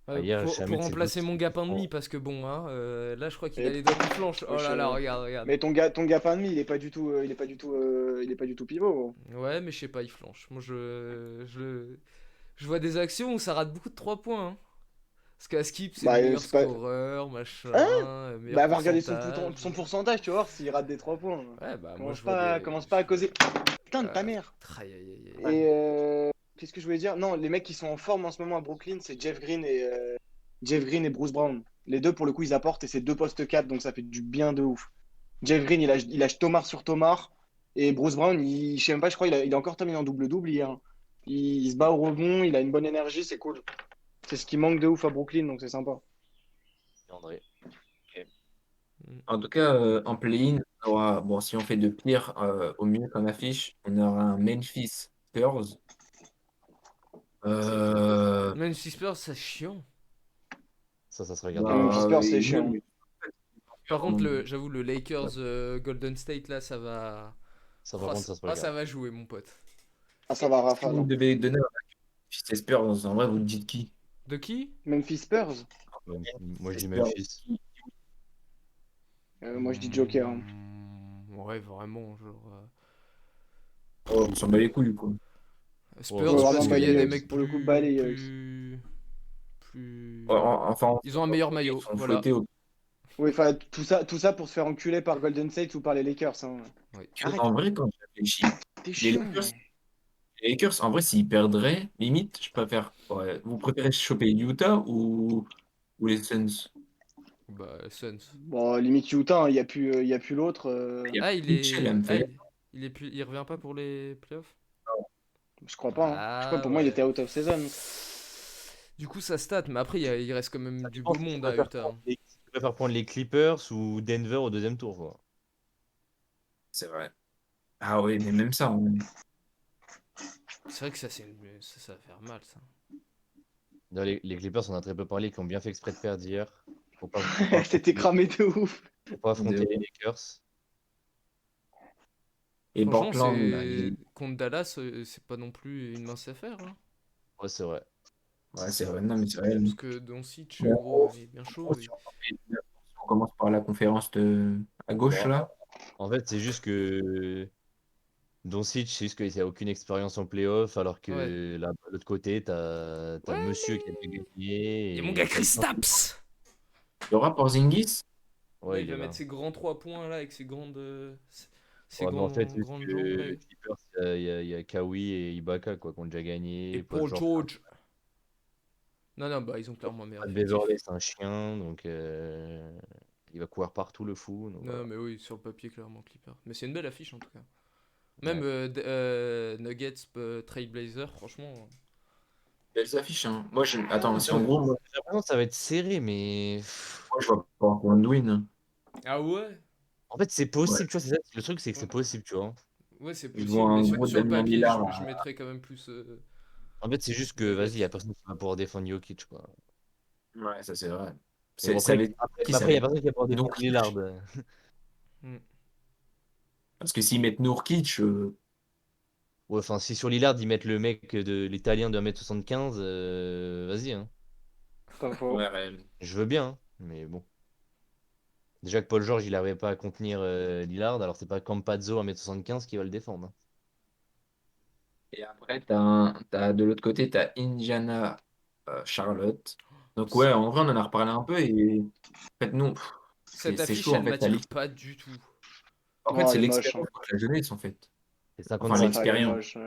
Hier, Pour Chamet, c'est remplacer possible. mon gapin de mie, parce que bon, hein, là je crois qu'il a Et, les doigts qui flanchent. Oh wesh, là là, regarde, regarde. mais ton gars pain de mie, il est pas du tout pivot, gros. Ouais, mais je sais pas, il flanche. Moi je vois des actions où ça rate beaucoup de 3 points. Hein. Parce qu'à Skip, c'est le Bah, meilleur c'est pas. scoreur, machin, Hein? meilleur Bah, va regarder pourcentage. son pourcentage, tu vas voir s'il rate des 3 points. Ouais, bah moi je vois des. Commence pas à causer. Putain de ta Euh, mère. Aïe aïe aïe aïe. Et qu'est-ce que je voulais dire? Non, les mecs qui sont en forme en ce moment à Brooklyn, c'est Jeff Green et Bruce Brown. Les deux, pour le coup, ils apportent et c'est deux postes 4, donc ça fait du bien de ouf. Jeff Green, il lâche Thomas sur Thomas. Et Bruce Brown, je sais même pas, je crois il a encore terminé en double-double hier. Il se bat au rebond, il a une bonne énergie, c'est cool. C'est ce qui manque de ouf à Brooklyn, donc c'est sympa. André. Mm. En tout cas, en play-in, on aura, bon, si on fait de pire au mieux comme affiche, on aura un Memphis Spurs. Euh, Memphis Spurs, c'est chiant. Ça se regarde Et pas. Memphis bah, Spurs, c'est et chiant. même, Par contre, j'avoue, le Lakers Golden State, là, ça va. Ça, par contre, ça se Ça regarde. va jouer, mon pote. Ah, ça va, si rafale, vous hein. devez donner un Memphis et Spurs, en vrai, vous dites qui? De qui? Memphis Spurs? Moi, je dis Spurs. Memphis. Moi, je dis Joker, hein. Ouais, vraiment, genre. Oh, on s'en bat les couilles, quoi. Oh, Spurs, Ouais, ça se vraiment parce qu'il y a des balayeuse. mecs Pour le coup, balayeuse. plus. Enfin, Ils ont un meilleur ils maillot, sont voilà. fouettés au. Oui, enfin, tout ça pour se faire enculer par Golden State ou par les Lakers, hein. Oui. Arrête, En vrai, quand je réfléchis, t'es les chiant. Lakers, en vrai, s'ils perdraient, limite, je préfère. Ouais, vous préférez choper Utah ou les Suns? Bah, Suns. Bon, limite Utah, hein, il y a plus l'autre. Il y a Ah, il Mitchell à est. me Ah, faire. il revient pas pour les playoffs? Je crois pas, hein. Je crois Ah, pour moi, il ouais. était out of season. Du coup, ça stat, mais après, il reste quand même Ça du dépend beau si tu monde à préfères Utah. prendre si tu préfères prendre les Clippers ou Denver au deuxième tour, quoi. C'est vrai. Ah oui, mais même ça, C'est vrai que ça va faire mal, ça. D'ailleurs, les Clippers, on a très peu parlé, qui ont bien fait exprès de perdre hier. Faut pas C'était affronter, cramé de ouf. faut pas affronter les Lakers. Et Franchement, Portland, bah, c'est contre Dallas, c'est pas non plus une mince affaire. Hein. Ouais, c'est vrai. ouais, c'est vrai. Non, mais c'est vrai. Parce que Doncic, gros, Bon, il est bien chaud. on commence par la conférence à gauche, Bon, là. en fait, c'est juste que Doncic, c'est juste qu'il n'y a aucune expérience en playoff, alors Ouais. que là, de l'autre côté, t'as Ouais, monsieur qui a déjà il y a mon gagné gars et t'as Kristaps! Il y aura Porzingis. Ouais, Ouais, il il va est mettre là. ses grands 3 points là avec ses Ouais, mais en fait, c'est juste grandes que jambes là. les Clippers, il y a Kawhi et Ibaka quoi, qui ont déjà Et gagné. Paul Paul George, George. Non, non, bah ils ont clairement un meilleur Pat effectif. Beverley, c'est un chien, donc il va courir partout le fou. Donc Non, voilà. mais oui, sur le papier, clairement Clipper. Mais c'est une belle affiche en tout cas. Même Ouais. Nuggets, Trailblazer, franchement. Belles affiches, hein. Moi, attends, si en gros, J'ai l'impression que ça va être serré, mais moi, je vois pas Portland win. Ah ouais? en fait, c'est Ouais. possible, tu vois. C'est ça, le truc, c'est que c'est Ouais, possible, tu vois. ouais, c'est Je vois possible, mais un sur, gros sur le Damien papier, Lillard. je mettrais quand même plus En fait, c'est juste que, vas-y, il Nuggets. y a personne qui va pouvoir défendre Jokic, quoi. Ouais, ça c'est vrai. Mais bon, C'est après, avec après, qui mais c'est après, il y a avec personne qui va pouvoir défendre Lillard. Nurkic. Hmm. Parce que s'ils mettent Nurkic, Ouais, enfin, si sur Lillard, ils mettent le mec l'Italien de 1m75, vas-y, hein. Pas faux. ouais, réel. Je veux bien, hein, mais bon. Déjà que Paul George, il n'arrivait pas à contenir Lillard, alors c'est pas Campazzo 1m75 qui va le défendre, hein. Et après, de l'autre côté, t'as Indiana, Charlotte. Donc C- ouais, en vrai, on en a reparlé un peu et en fait, non, Cette c'est affiche, chaud en elle fait. m'attire pas du tout. En fait, Non, c'est elle est moche, hein. l'expérience contre la jeunesse en fait. C'est Enfin, 50-50. Ouais, elle est l'expérience. moche.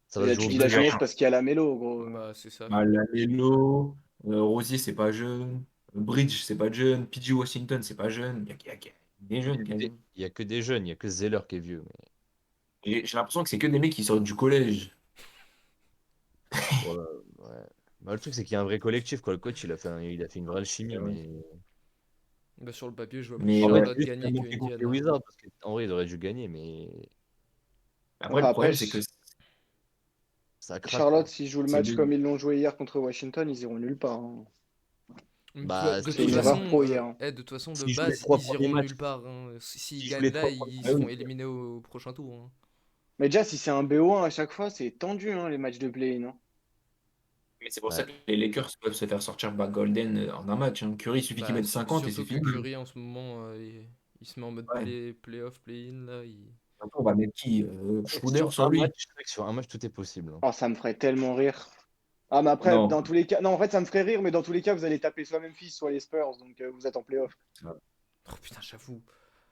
Ça va Et se là, jouer tu au dis la buzzer. jeunesse parce qu'il y a la mélo, gros. Bah, c'est ça. Bah, Lamelo, Rosier, c'est pas jeune. Bridge, c'est pas jeune. PG Washington, c'est pas jeune. Il y a des Il y jeunes a que des, quasiment. il y a que des jeunes, il y a que Zeller qui est vieux. Et j'ai l'impression que c'est que des mecs qui sortent du collège. Voilà, ouais. Bah, le truc, c'est qu'il y a un vrai collectif, quoi. Le coach, il a fait une vraie alchimie, Ouais. mais. Bah, sur le papier, je vois plus Mais En fait, ouais. Charlotte c'est juste qu'il a gagner que manqué contre les Indiana. Wizards, parce qu'en vrai, il aurait dû gagner, mais Après, Ouais, le après, problème, c'est que ça craque, Charlotte, quoi. s'ils jouent le c'est match deux. comme ils l'ont joué hier contre Washington, ils iront nulle part, hein. Bah, De C'est toute une façon, erreur pro hier, hein. de toute façon, de s'il joue les base, 3 ils premiers iront matchs, nulle part, hein. S'ils s'il joue les gagnent là, 3 ils Ah se font oui. éliminer au prochain tour, hein. Mais déjà, si c'est un BO1 à chaque fois, c'est tendu, hein, les matchs de play-in, hein. Mais c'est pour ça ouais. que les Lakers peuvent se faire sortir Golden en un match, hein. Curry, il suffit qu'il Bah, mette 50 et c'est surtout que fini. Curry, en ce moment, il se met en mode Ouais. play-off, play-in, là. Après, on va mettre qui? Schroeder Sur sur un lui? match, c'est vrai que sur un match, tout est possible, hein. Oh, ça me ferait tellement rire. Ah, mais après, Non. dans tous les cas. Non, en fait, ça me ferait rire, mais dans tous les cas, vous allez taper soit Memphis, soit les Spurs, donc vous êtes en playoff. Oh putain, j'avoue.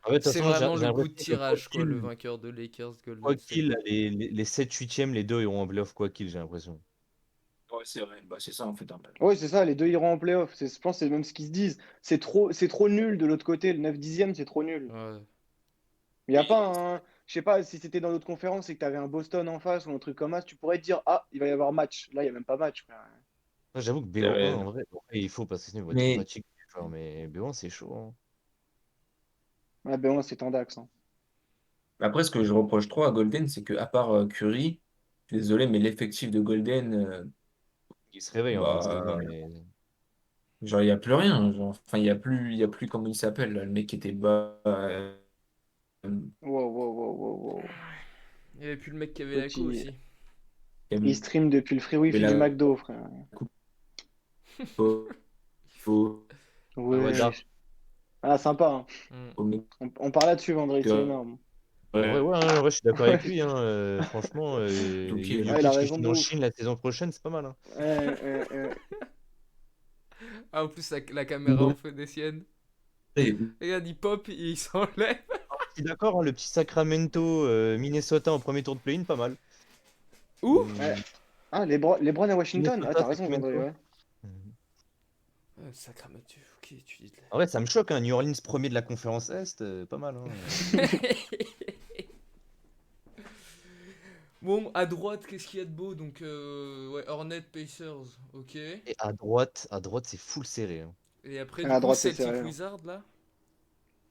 En fait, de toute C'est façon, vraiment j'ai le goût de l'impression que tirage, quoi, le vainqueur de Lakers quoi Golden State. qu'il, les 7-8e, les deux iront en playoff, quoi qu'il, j'ai l'impression. Ouais, c'est vrai. Bah, c'est ça en fait un peu. Oui, c'est ça, les deux iront en playoff. Je pense que c'est même ce qu'ils se disent. C'est trop nul de l'autre côté. Le 9-10e, c'est trop nul. Ouais. Il n'y a pas Et un. Je sais pas, si c'était dans notre conférence et que tu avais un Boston en face ou un truc comme ça, tu pourrais te dire, ah, il va y avoir match. Là, il n'y a même pas match, frère. Moi, j'avoue que c'est BO1, vrai. en vrai, bon, après, il faut parce que sinon ils vont être Mais fatigués, les joueurs, mais BO1, c'est chaud, hein. Ouais, ben ouais, c'est Tandax, hein. après, ce que je reproche trop à Golden, c'est que à part Curry, je suis désolé, mais l'effectif de Golden, Ils se réveillent en fin de saison, bah, mais. genre, il n'y a plus rien. Genre. Enfin, il y a plus comment il s'appelle, là, le mec qui était bas. Wow, wow, wow, wow, wow. Il y avait plus le mec qui avait la co Petit. aussi. qui Il avait stream depuis le free wifi du la McDo, frère. coupe au, Ah ouais, Ouais. Dark. Ah, sympa, hein. Hmm. au mec. On parle là-dessus vendredi, c'est énorme. En vrai, Ouais. ouais, hein, ouais, je suis d'accord avec Ouais, lui, hein, franchement, Donc, ouais, il a Jokic qui raison finit de en ouf. Chine la saison prochaine, c'est pas mal, hein. Ah, en plus, la caméra en fait des siennes. et- Regarde, il pop, il s'enlève. Je suis d'accord, hein, le petit Sacramento, Minnesota en premier tour de play-in, pas mal. Où? Ouais. Hmm, Ah, LeBron à Washington? Ah, Minnesota, t'as raison, Vendredi, Sacramento. ouais. Hmm. Sacramento, ok, tu dis. En vrai, ça me choque, hein, New Orleans premier de la conférence Est, pas mal, hein. Bon, à droite, qu'est-ce qu'il y a de beau? Donc, ouais, Hornet, Pacers, ok. Et à droite, c'est full serré, hein. Et après, du À coup, droite, c'est Celtic sérieux. Wizard, là?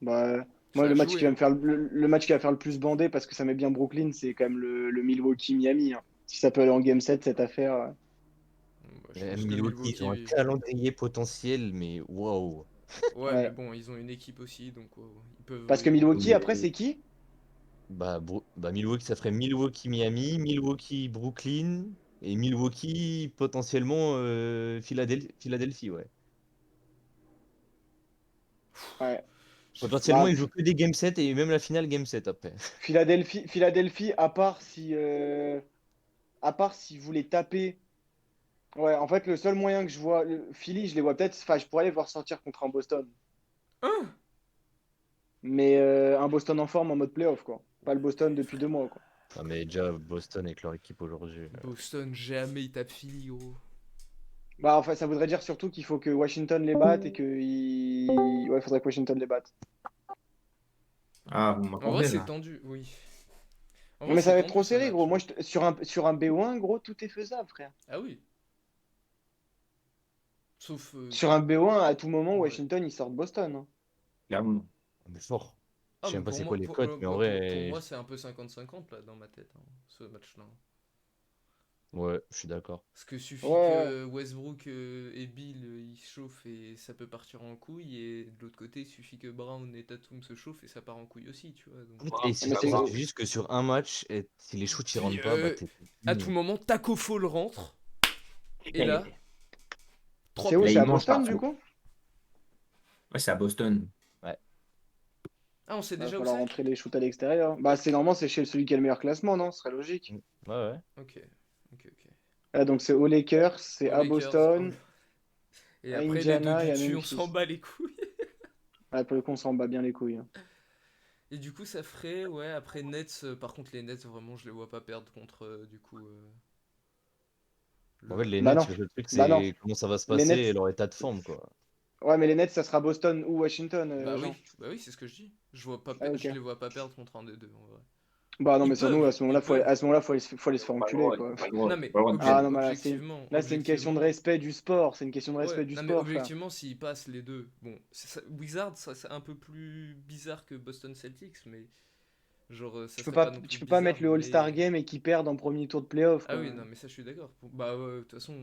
Bah, moi, Ça le a match qui joué, va hein. me faire le match qui va faire le plus bander parce que ça met bien Brooklyn, c'est quand même le Milwaukee-Miami, hein. Si ça peut aller en Game 7, cette affaire. Bah, je Même pense que Milwaukee, ils ont un Milwaukee. calendrier potentiel, mais waouh. Ouais, mais Ouais. bon, ils ont une équipe aussi, donc ils peuvent. Parce que Milwaukee, après, c'est qui? Bah, Milwaukee, ça ferait Milwaukee-Miami, Milwaukee-Brooklyn et Milwaukee potentiellement Philadelphie, ouais. Ouais. Potentiellement, Bah, ils jouent que des Game 7 et même la finale Game 7 après. Philadelphie, à part si vous voulez taper. Ouais, en fait, le seul moyen que je vois, Philly, je les vois peut-être. Enfin, je pourrais les voir sortir contre un Boston. Hein? Mais un Boston en forme en mode playoff, quoi. Pas le Boston depuis 2 mois, quoi. Ah, mais déjà, Boston avec leur équipe aujourd'hui. Boston, jamais ils tapent Philly, gros. Bah, enfin, ça voudrait dire surtout qu'il faut que Washington les batte et que. Ouais, il faudrait que Washington les batte. Ah, vous En vrai, m'entendez c'est là? tendu, oui. En Non, vrai, mais ça c'est va être tendu trop ce serré, match, gros. hein. Moi, sur un BO1, gros, tout est faisable, frère. Ah oui. Sauf. Sur un BO1, à tout moment, Ouais. Washington, ils sortent Boston, hein. Clairement. Mais fort. Ah, Je sais mais même pas pour c'est moi, quoi les cotes, mais en pour vrai, moi c'est un peu 50-50 là dans ma tête, hein, ce match-là. ouais, je suis d'accord. Parce que suffit Ouais. que Westbrook et Bill ils se chauffent et ça peut partir en couille, et de l'autre côté, il suffit que Brown et Tatum se chauffent et ça part en couille aussi, tu vois. Donc... Et Mais il c'est. suffit juste que sur un match, si les shoots ils Puis rentrent pas, bah t'es à fini, tout hein. moment, Taco Fall rentre, et là, 3 C'est où? Là, points. C'est il à mange Boston, du partout. coup? Ouais, c'est à Boston. Ouais. Ah, on sait Il va déjà où falloir c'est? rentrer les shoots à l'extérieur. Bah, c'est normalement, c'est chez celui qui a le meilleur classement, non? Ce serait logique. Ouais, ouais. Ok, ok, ok. Ah, donc c'est aux Lakers, c'est Aux à Lakers, oh là. Boston, Et à après, les deux Indiana du et à dessus, on s'en Memphis. bat les couilles. Ah, pour le coup, on s'en bat bien les couilles, hein. Et du coup, ça ferait, ouais, après Nets, par contre, les Nets, vraiment, je les vois pas perdre contre, du coup, En fait, les Bah Nets, non, le seul truc, bah non. c'est comment ça va se Les passer Nets. et leur état de forme, quoi. Ouais, mais les Nets, ça sera Boston ou Washington, Jean. Bah oui, c'est ce que je dis. Je vois pas, Ah, je ok. les vois pas perdre contre un des deux, en vrai. Bah non, Ils mais sur nous, à peuvent, ce ils moment-là, peuvent. faut aller se faire Pas le enculer, droit, quoi. pas le droit, Non, mais pas le droit de Ah perdre. non, mais objectivement, là, c'est une question de objectivement, respect du sport. C'est une question de respect ouais, du non, mais sport, frère. objectivement, s'ils passent les deux, bon, Wizards, ça, c'est un peu plus bizarre que Boston Celtics, mais genre, ça serait pas non plus Tu peux pas bizarre, mettre le All-Star mais. Game et qu'ils perdent en premier tour de playoff, Ah quoi. oui, non, mais ça, je suis d'accord. Bah, de toute façon,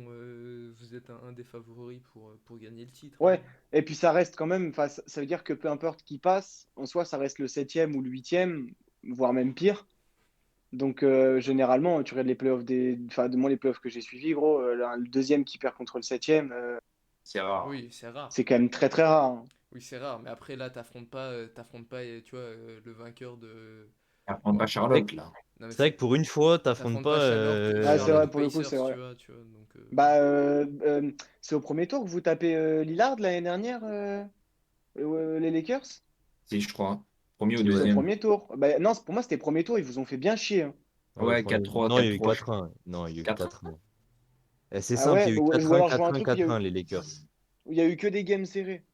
vous êtes un des favoris pour gagner le titre, hein. Ouais, et puis ça reste quand même, enfin, ça veut dire que peu importe qui passe, en soi, ça reste le septième ou le huitième, voire même pire. Donc, généralement, tu regardes les playoffs enfin, de moi, les playoffs que j'ai suivis, gros, le deuxième qui perd contre le septième, C'est rare. Oui, c'est rare. c'est quand même très très rare, hein. Oui, c'est rare. Mais après, là, t'affrontes pas, tu vois, le vainqueur de. Apprends Bon, pas Charlotte, là. non, mais C'est vrai que pour une fois, t'affrontes t'affrontes pas pas Ouais, c'est Charlotte vrai, ou pour le coup, c'est Pacers, tu vrai. vois, donc. Bah, c'est au premier tour que vous tapez Lillard l'année dernière, les Lakers? Si, je crois. Premier ou C'est au deuxième. premier tour. Bah, non, pour moi, c'était premier tour, ils vous ont fait bien chier, hein. Ouais, 4-3, Non, il y a eu 4-3. 4-1. Non, il y a eu 4. 4-1. Eh, c'est Ah simple, il y ouais, a eu ou 4-1, alors je vois un 4-1, truc 4-1, les Lakers. où il y a eu que des games serrés.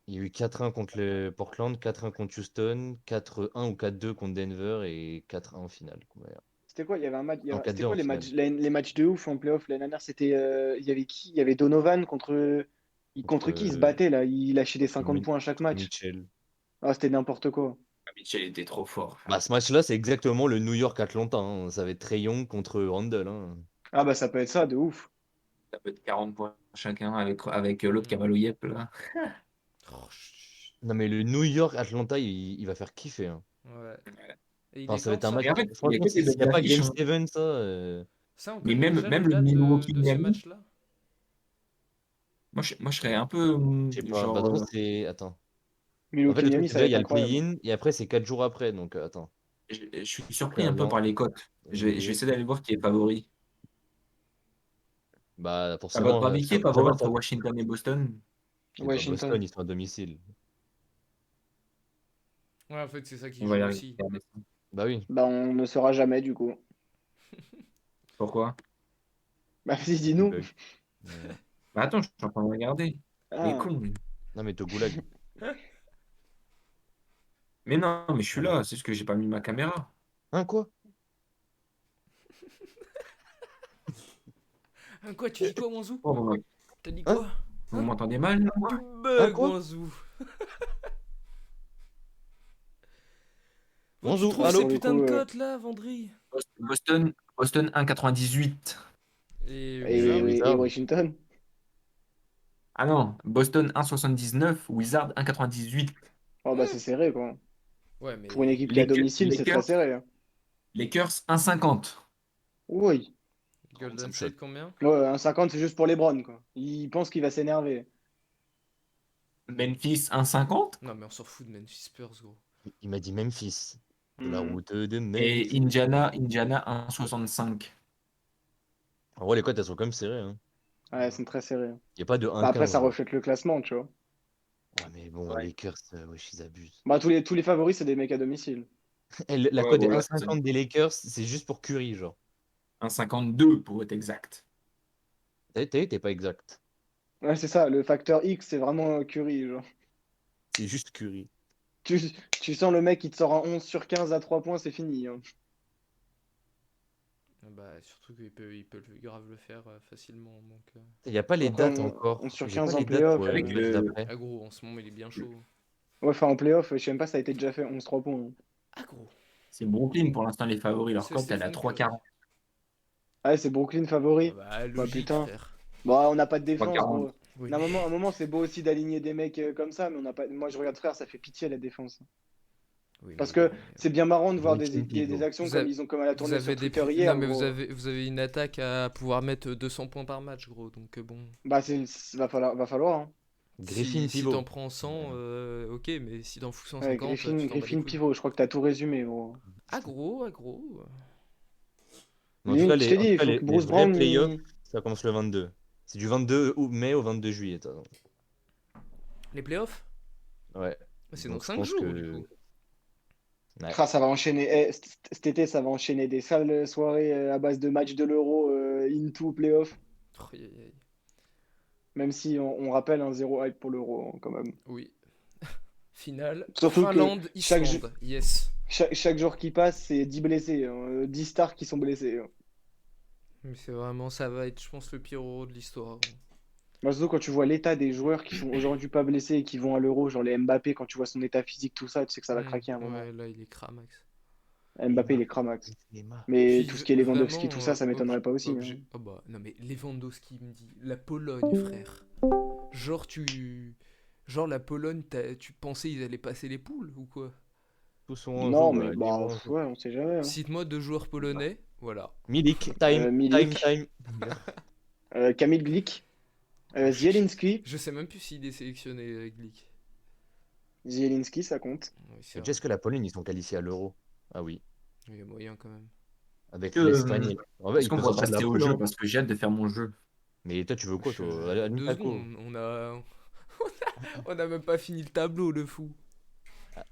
Il y a eu 4-1 contre le Portland, 4-1 contre Houston, 4-1 ou 4-2 contre Denver et 4-1 en finale. Ouais. C'était quoi? Il y avait un match. Non, C'était 4-2 quoi en finale. les matchs de ouf en playoff l'année dernière? C'était. Il y avait qui? Il y avait Donovan contre. Contre qui il se Contre, battait là? Il lâchait des contre, 50 points à chaque match. Mitchell. Ah, c'était n'importe quoi. Mitchell était trop fort. Bah, ce match-là, c'est exactement le New York-Atlanta, hein. Ça va être Trae Young contre Randle, hein. Ah bah ça peut être ça, de ouf. Ça peut être 40 points chacun avec l'autre Mm. Cavalo Yep, là. Oh, chut. Non, mais le New York-Atlanta, il va faire kiffer, hein. Ouais. Et il Enfin, est ça va quand être un ça? match. Et en fait, il y a Franchement, que des s'il belles n'y a pas affiches, Game hein. 7, ça. Ça, on Mais connaît déjà même les le dates Milwaukee de ce Miami, match-là? moi, je serais un peu Je sais pas. Bah, genre. de toute façon, c'est. Attends. En fait, Milwaukee le truc, Miami, c'est ça va déjà, il y être a le incroyable. play-in et après, c'est 4 jours après. Donc, attends. Je suis surpris un peu Cleveland, par les cotes. Je vais NBA. essayer d'aller voir qui est favori. Bah, À votre forcément, avis, qui est ça favori va. entre Washington et Boston? Et bah, Boston, Washington. ils sont à domicile. Ouais, en fait, c'est ça qui On va y joue arriver. aussi. Bah oui. Bah on ne saura jamais du coup. Pourquoi? Bah vas-y, Il dis-nous. bug. Ouais. Bah attends, je suis en train de regarder. Il est Ah. con, lui. Non, mais te goulag. Mais non, mais je suis Voilà. là, c'est juste que j'ai pas mis ma caméra. Hein, quoi? Hein, quoi, tu dis quoi, Wanzou? Oh, T'as dit Hein? quoi? vous Hein? m'entendez mal, là? Tu Hein, bugs, quoi? Wanzou. Bon, tu Bonjour, trouves Ah, ces pour allô? le putains de coup. cotes là, Vendry? Boston 1,98. Et Et Wizard? Et Wizard? Washington? Ah non, Boston 1,79, Wizard 1,98. Oh bah c'est serré quoi. Ouais, Pour une mais. équipe qui est à domicile, c'est très Lakers, serré, hein. Lakers 1,50. Oui. Ça Golden me choque. State combien? Ouais, un 50 c'est juste pour LeBron quoi. Il pense qu'il va s'énerver. Memphis 1,50. Non, mais on s'en fout de Memphis Spurs, gros. Il m'a dit Memphis. De la Hmm. route de Et Memphis. Indiana 1,65. En vrai, les cotes, elles sont quand même serrées, hein. Ouais, elles sont très serrées. Il n'y a pas de Bah après, 1-15, ça genre. reflète le classement, tu vois. Ouais, mais bon, Ouais, Lakers, wesh, ils abusent. Bah tous les favoris, c'est des mecs à domicile. Eh, la ouais, cote est voilà, c'est ça. 1,50 des Lakers, c'est juste pour Curry, genre. 1,52 pour être exact. T'as vu, t'es pas exact. Ouais, c'est ça, le facteur X, c'est vraiment Curry, genre. C'est juste Curry. Tu, tu sens le mec qui te sort un 11 sur 15 à 3 points, c'est fini, hein. Bah, surtout qu'il peut grave le faire facilement. Donc, Il n'y a pas les Après, dates encore. on sur J'ai pas 15 en les dates pour playoff. le Avec match d'après. Ah, gros, en ce moment, il est bien chaud. Ouais, enfin en playoff, je sais même pas si ça a été déjà fait 11-3 points, hein. Ah, gros. C'est Brooklyn pour l'instant les favoris. Leur C'est cote, elle est à Stephen Curry. 3,40. Ah, c'est Brooklyn Ah favori. bah, Bah logique, putain. frère. Bah, on n'a pas de défense, 3,40. gros. Oui. À un moment, c'est beau aussi d'aligner des mecs comme ça, mais on n'a pas. Moi, je regarde frère, ça fait pitié la défense. Oui, Parce mais que bon. c'est bien marrant de voir Breaking des pivot. actions Vous comme avez- ils ont comme à la Vous tournée sur avez des Twitter non, hier, mais gros. vous avez une attaque à pouvoir mettre 200 points par match, gros. Donc, bon. Bah, va falloir, hein. Griffin Si t'en pivot. prends 100, ok, mais si t'en fous Ouais, 150, tu t'en bats les Griffin couilles. pivot, je crois que t'as tout résumé, gros. Ah, gros, ah, gros. Mais en tout cas, Limite, je t'ai dit, en tout il cas, faut que les Bruce vrais Brown. playoffs, ça commence le 22. C'est du 22 mai au 22 juillet. Les playoffs? Ouais. C'est dans Donc je 5 pense jours, que. du coup. Ouais. Ah, ça va enchaîner. Cet été, ça va enchaîner des sales soirées à base de matchs de l'Euro into playoff. Oh, aïe, aïe, aïe. Même si on rappelle un zéro hype pour l'Euro, hein, quand même. Oui. Finale. Surtout que Finlande-Islande. Yes. chaque jour qui passe, c'est 10 blessés, hein, 10 stars qui sont blessés, hein. Mais c'est vraiment, ça va être, je pense, le pire Euro de l'histoire. Moi, surtout quand tu vois l'état des joueurs qui sont aujourd'hui pas blessés et qui vont à l'Euro, genre les Mbappé, quand tu vois son état physique, tout ça, tu sais que ça va craquer à un moment. Ouais, là, il est cramax. Mbappé, il est cramax. Neymar. Mais Puis tout ce qui est Lewandowski, vraiment, tout ça, ça m'étonnerait pas aussi, hein. Oh bah, non mais Lewandowski me dit, la Pologne, frère. Genre, Genre, la Pologne, tu pensais ils allaient passer les poules ou quoi? Tous sont en Non, joue. mais bah, ouais, on sait jamais, hein. Cite-moi 2 joueurs polonais, voilà. Milik, time, Milik. time. Kamil Glik, Zielinski. Je sais même plus s'il est sélectionné, Glick. Zielinski, ça compte. Oui, c'est Mais vrai. est-ce que la Pologne, ils sont qualifiés à l'Euro? Ah oui. Il y a moyen quand même. Avec Que, l'Espagne. En fait, Est-ce ils qu'on peuvent pourra sortir de la passer au poule. jeu Hein. parce que j'ai hâte de faire mon jeu. Mais toi, tu veux quoi, toi? Allume 2 ta co. secondes, on a même pas fini le tableau, le fou.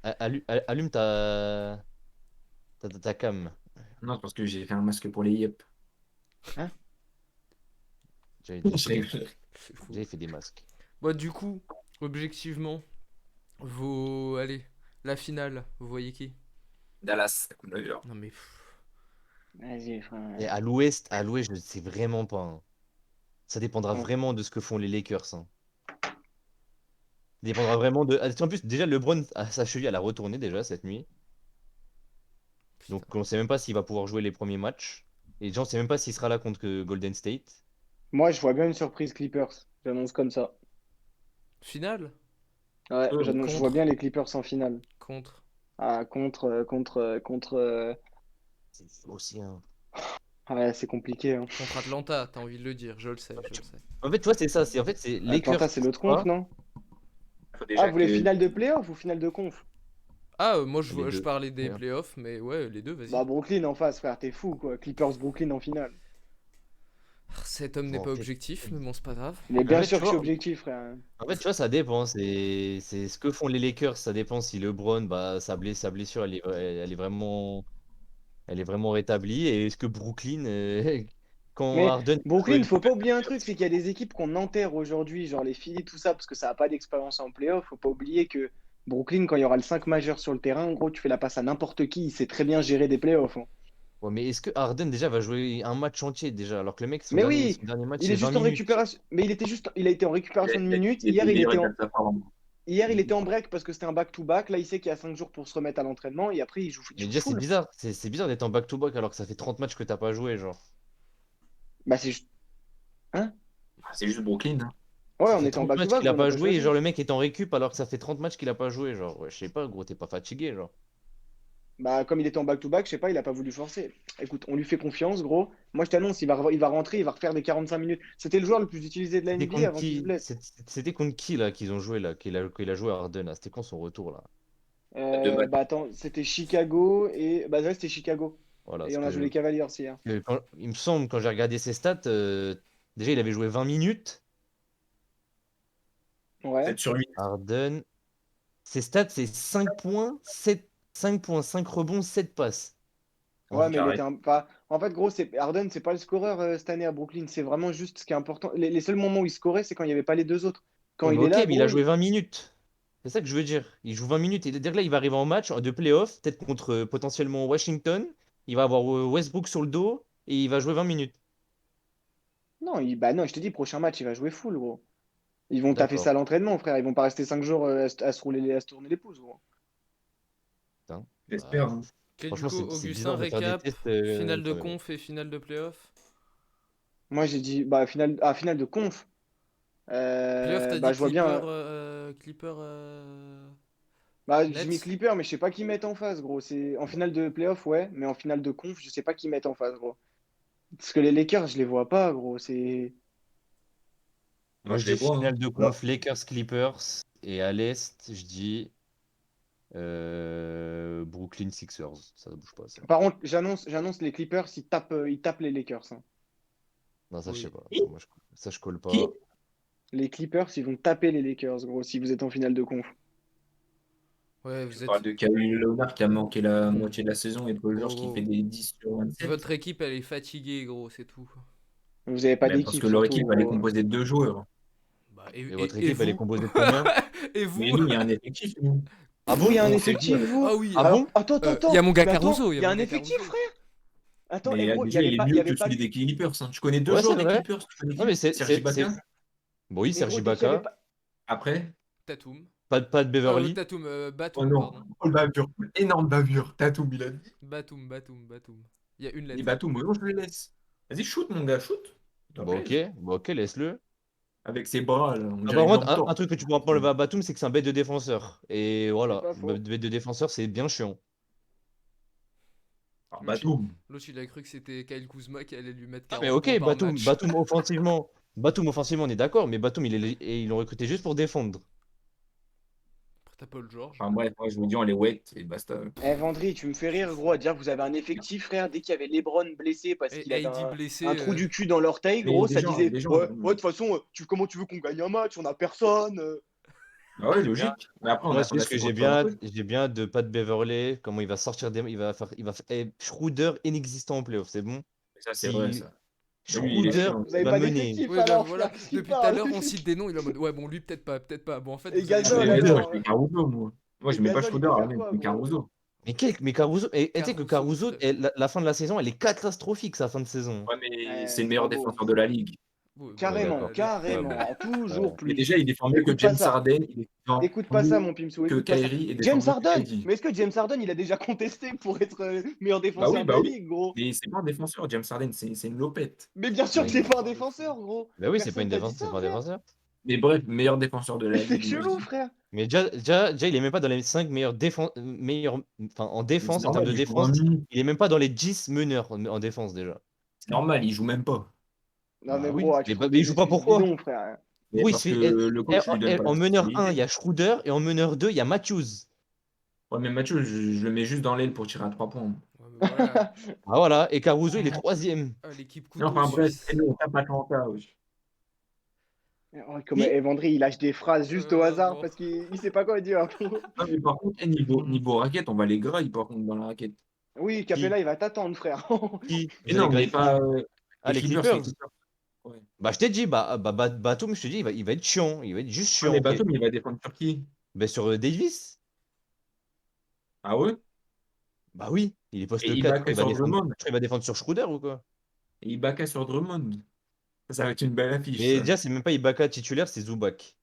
Allume ta cam. Non, c'est parce que j'ai fait un masque pour les yep. J'avais Je rigole. C'est fou. fait des masques. Bon, du coup, objectivement, allez, la finale, vous voyez qui? Dallas, coup d'œil. Non mais... Vas-y, frère. Et à l'ouest, je ne sais vraiment pas. Hein. Ça dépendra Ouais. vraiment de ce que font les Lakers. Hein. Ça dépendra vraiment de. En plus, déjà, LeBron, sa cheville, elle a retourné déjà cette nuit. Donc, on ne sait même pas s'il va pouvoir jouer les premiers matchs. Et les gens ne savent même pas s'il sera là contre Golden State. Moi, je vois bien une surprise Clippers. J'annonce comme ça. Finale? Ouais, je contre. vois bien les Clippers en finale. Contre. Ah, contre. C'est aussi un. Ouais, c'est compliqué, hein. Contre Atlanta, t'as envie de le dire, je le sais. En fait, tu vois, c'est ça. En fait, c'est Lakers. Atlanta, c'est l'autre pas. conf, non? Faut Ah, déjà vous voulez que- finale de playoff ou finale de conf? Ah, moi Les je deux. parlais des Ouais. playoffs, mais ouais, les deux, vas-y. Bah, Brooklyn en face, frère, t'es fou, quoi. Clippers, Brooklyn en finale. Cet homme n'est Bon, pas peut-être- objectif, mais bon, c'est pas grave. Mais bien fait, sûr tu que je suis vois- objectif, frère. En fait, tu vois, ça dépend. C'est ce que font les Lakers. Ça dépend si LeBron, bah, sa blessure, elle est vraiment rétablie. Et est-ce que Brooklyn, quand Mais Harden. Brooklyn, faut pas oublier un truc, c'est qu'il y a des équipes qu'on enterre aujourd'hui, genre les Phillies, tout ça, parce que ça n'a pas d'expérience en playoff. Faut pas oublier que Brooklyn, quand il y aura le 5 majeur sur le terrain, en gros, tu fais la passe à n'importe qui, il sait très bien gérer des playoffs, hein. Ouais, mais est-ce que Harden déjà va jouer un match entier déjà, alors que le mec, Mais oui, son dernier match, il c'est est 20 juste en minutes. récupération. Mais il a été en récupération de minutes. Il était meilleur avec sa forme. Hier, il était en break parce que c'était un back-to-back. Là, il sait qu'il y a 5 jours pour se remettre à l'entraînement et après, il joue Mais déjà, c'est full. bizarre. C'est bizarre d'être en back-to-back alors que ça fait 30 matchs que t'as pas joué, genre. Bah, c'est juste. Hein? C'est juste Brooklyn. Hein. Ouais, Ça on fait était en 30 matchs back-to-back. qu'il a on pas n'a joué et choisi. genre le mec est en récup alors que ça fait 30 matchs qu'il a pas joué, genre. Ouais, je sais pas, gros, t'es pas fatigué, genre. Bah, comme il était en back-to-back, je sais pas, il a pas voulu forcer. Écoute, on lui fait confiance, gros. Moi, je t'annonce, il va rentrer, il va refaire des 45 minutes. C'était le joueur le plus utilisé de la C'était NBA contre avant qu'il se qui? blesse. C'était contre qui là qu'ils ont joué là? Qu'il a joué à Harden là? C'était quand son retour là? Deux matchs. Bah, attends, c'était Chicago et. Bah, ouais, c'était Chicago. Voilà, Et ce on a joué les Cavaliers hier. il me semble, quand j'ai regardé ses stats, déjà il avait joué 20 minutes. Ouais. 7 sur 8. Harden, ses stats c'est 5 points, 5 rebonds, 7 passes. Ouais, mais il carré. était en fait, gros, Harden, c'est pas le scoreur cette année à Brooklyn. C'est vraiment juste ce qui est important. Les seuls moments où il scorait, c'est quand il n'y avait pas les deux autres. Quand Ouais, il mais est ok, là, mais il a gros, joué 20 minutes. C'est ça que je veux dire. Il joue 20 minutes. Et dire que là, il va arriver en match de playoff, peut-être contre potentiellement Washington. Il va avoir Westbrook sur le dos. et il va jouer 20 minutes. Non, bah non, je t'ai dit, prochain match, il va jouer full, gros. Ils vont taper ça D'accord. à l'entraînement, frère. Ils vont pas rester 5 jours à se rouler, à se tourner les pouces, gros. Putain. J'espère. Bah, Hein. Ok, du franchement, coup, c'est Augustin, bizarre de faire des récap, tests finale de quand même. conf et finale de playoff. Moi, j'ai dit, bah, finale de conf. Playoff, t'as Bah, dit je vois bien. Clipper, Bah, j'ai mis Nets. Clipper, mais je sais pas qui mettent en face, gros. C'est en finale de playoff, ouais, mais en finale de conf, je sais pas qui mettent en face, gros. Parce que les Lakers, je les vois pas, gros. C'est. Moi, Moi, je je les dis vois. Hein. finale de conf Lakers Clippers. Et à l'Est, je dis Brooklyn Sixers. Ça bouge pas, ça. Par contre, j'annonce les Clippers, ils tapent les Lakers, hein. Non, ça, je sais Oui. pas. Qui? Moi, ça, je colle Qui? pas. Les Clippers, ils vont taper les Lakers, gros, si vous êtes en finale de conf. Ouais, Tu vous parles êtes. de Kawhi Leonard qui a manqué la moitié de la saison et Paul Gros, George qui fait gros. des 10 sur 27. Votre équipe, elle est fatiguée, gros, c'est tout. Vous avez pas Mais parce d'équipe, que leur surtout, équipe, elle est gros. composée de 2 joueurs. Bah, Et votre et équipe, elle est vous? composée de combien? Et Mais vous? nous, il y a un effectif, nous. Ah Vous, il bon? y a un On sait jouer. effectif, vous? Ah oui, Ah bon? Attends, il y a mon gars mais attends, Caruso, il y a mon un gars effectif, Caruso. frère. Attends, et Mais gros, déjà, il est il y mieux avait que pas celui des Clippers. Hein. Tu connais deux Ouais, c'est joueurs des vrai. Clippers? Tu connais Non, mais qui? Serge Ibaka. Bon, oui, Mais gros, Serge dès qu'il y avait Ibaka. pas. Après. Tatum. Pas de Beverly. Tatum, Oh Batum, non. pardon. Oh, bavure. Énorme bavure. Tatum, il a dit. Batum. Il y a une Et lettre. Batum, moi, je le laisse. Vas-y, shoot, mon gars, shoot. T'en Bon, plaise. ok, laisse-le. Avec ses bras, là. On Ah, dirait par une contre, lampe un torche. truc que tu pourras pas enlever à Batum, c'est que c'est un bête de défenseur. Et C'est voilà, pas faux. bête de défenseur, c'est bien chiant. Alors, L'autre, Batum. il a cru que c'était Kyle Kuzma qui allait lui mettre Ah, mais 40 points ok, par match. Batum offensivement, on est d'accord, mais Batum, et ils l'ont recruté juste pour défendre. Après, t'as Paul George. Enfin, bref, moi, je vous dis, on les wait et basta. Eh, Vendry, tu me fais rire, gros, à dire que vous avez un effectif, frère. Dès qu'il y avait LeBron blessé parce qu'il Et avait AD blessé. un trou du cul dans l'orteil, Mais gros, ça disait des gens. ouais, de toute façon, comment tu veux qu'on gagne un match? On a personne. Ah ouais, J'ai bien. logique. Mais après, Moi, c'est on a juste que su construire un truc. j'ai bien de Pat Beverley, comment il va sortir Schroeder inexistant en playoff, c'est bon. Et ça, c'est vrai, Si ça. Mais lui, il est Schroeder, chiant. Vous il avez va pas mener. d'effectif Ouais, bah alors, voilà, frère, qu'est-ce qu'il depuis tout à parle? l'heure, on cite des noms, il est en mode ouais, bon, lui, peut-être pas, peut-être pas. Bon, en fait, Et vous avez Gasol, Mais joué. vas-y, moi, alors, je mets Caruso, moi. Moi, je et mets pas Gasol, il Schroeder, peut hein, faire mais je quoi, mets gros? Caruso. Mais Caruso, et tu sais que Caruso, Caruso, la fin de la saison, elle est catastrophique, sa fin de saison. Ouais, mais c'est le C'est meilleur pas beau. défenseur de la ligue. Ouais, bon, Ouais, Carrément, d'accord. Ouais, bon. carrément, toujours Ouais. Mais plus. déjà, il défend mieux que Écoute pas James ça. Harden, il défend Écoute pas ça, mieux mon Pimsou, que écoute pas ça. Kyrie et James défend mieux que Harden! KD. Mais est-ce que James Harden, il a déjà contesté pour être meilleur défenseur de Bah la oui. ligue, gros? Mais c'est pas un défenseur, James Harden, c'est une lopette. Mais bien sûr que Ouais. c'est pas un Oh, le fou. défenseur, gros. Bah oui, Personne t'a dit ça, c'est pas un frère. défenseur. Mais bref, meilleur défenseur de Mais la c'est ligue, moi je chelou, dis. frère. Mais déjà, il est même pas dans les 5 meilleurs, enfin, en Mais c'est défense, en termes normal, de il joue 20 défense, minutes. il est même pas dans les 10 meneurs en défense déjà. C'est normal, il joue même pas. Non, mais Bah gros, oui, ah, tu trouves mais il des joue pas excuses pourquoi? bidons, frère. Mais Gros, il se parce que fait. le coach lui donne pas la En meneur 1, il y responsabilité. a Schroeder, et en meneur 2, il y a Matthews. Ouais, mais Mathieu, je le mets juste dans l'aile pour tirer à 3 points. Ouais, mais voilà. Ah voilà, et Caruso, il est troisième. Ah, l'équipe Non, couteau enfin bref, suisse. et nous, on tape Atlanta. Wesh. Oh, comme Qui? Evandri, il lâche des phrases juste au hasard Bon. parce qu'il sait pas quoi dire, gros. Non, mais par contre, niveau raquette, on va les grailler par contre dans la raquette. Oui, Qui? Capella, il va t'attendre, frère. Qui? Et Vous allez non, mais grailler pas qui? Ah, les les Clippers, les Clippers. Clippers. Ouais. Bah, je t'ai dit, Batum, je te dis, il va être chiant. Il va être juste Ah, chiant, mais ok. Batum, il va défendre sur qui? Bah, sur Davis? Ah ouais? Bah oui, il est Et poste 4. Ibaka sur Drummond. Il va défendre sur Schroeder ou quoi? Et Ibaka sur Drummond. Ça va être une belle affiche, Mais ça. déjà, c'est même pas Ibaka titulaire, c'est Zubac.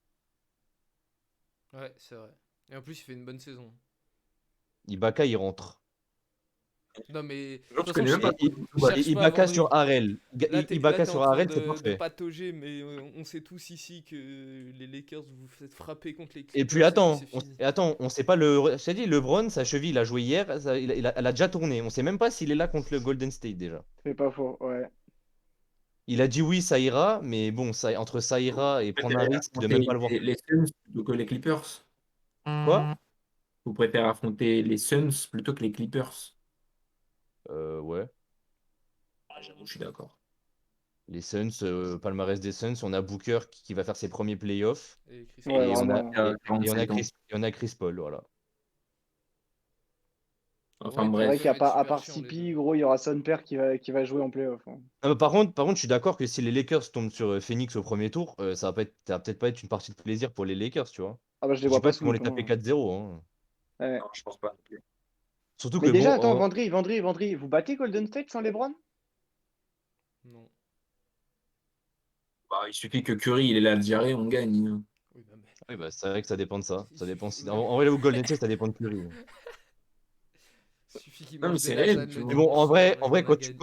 Ouais, c'est vrai. Et en plus, il fait une bonne saison. Ibaka, il rentre. Non, mais de Genre, toute je façon, connais même pas. cherche pas Ibaka Vendry. sur Harrell. Là, Ibaka t'es en sur train Harrell, c'est de parfait. patauger, mais on sait tous ici que les Lakers vous faites frapper contre les Et Clippers puis attends, c'est fini. on sait pas je t'ai dit, LeBron, sa cheville, il a joué hier, elle a déjà tourné. On sait même pas s'il est là contre le Golden State déjà. C'est pas faux, ouais. Il a dit oui, ça ira, mais bon, entre ça ira et Vous prendre un préférez risque de même pas affronter le voir. les Suns plutôt que les Clippers? Quoi? Vous préférez affronter les Suns plutôt que les Clippers? Ouais. Ah, j'avoue, je suis d'accord. Les Suns, palmarès des Suns, on a Booker qui va faire ses premiers playoffs. Et Chris Ouais, Paul. Et vraiment. et on a 45 ans. Chris Paul, voilà. Enfin Ouais, C'est vrai bref. qu'à va être part, à super part chiant, les CP, deux. gros, il y aura Son Père qui va jouer en playoff, hein. Ah, bah, par contre, je suis d'accord que si les Lakers tombent sur Phoenix au premier tour, ça va peut-être pas être une partie de plaisir pour les Lakers, tu vois. Ah bah, je les Je dis vois pas pas qu'ils vont les sweep, taper hein. 4-0, hein. Ouais. Non, je pense pas non plus. Surtout Mais que déjà, bon, attends, Vendry, vous battez Golden State sans LeBron? Non. Bah, il suffit que Curry il est là à le gérer, on gagne. Oui, bah, mais... Oui, bah, c'est vrai que ça dépend de ça. Il Ça dépend suffit- si... En vrai, le Golden State, ça dépend de Curry. Suffit qu'il Non, mais mange c'est des réel, lasagnes tu le vois. Mais bon, dimanche soir et en vrai on a gagné.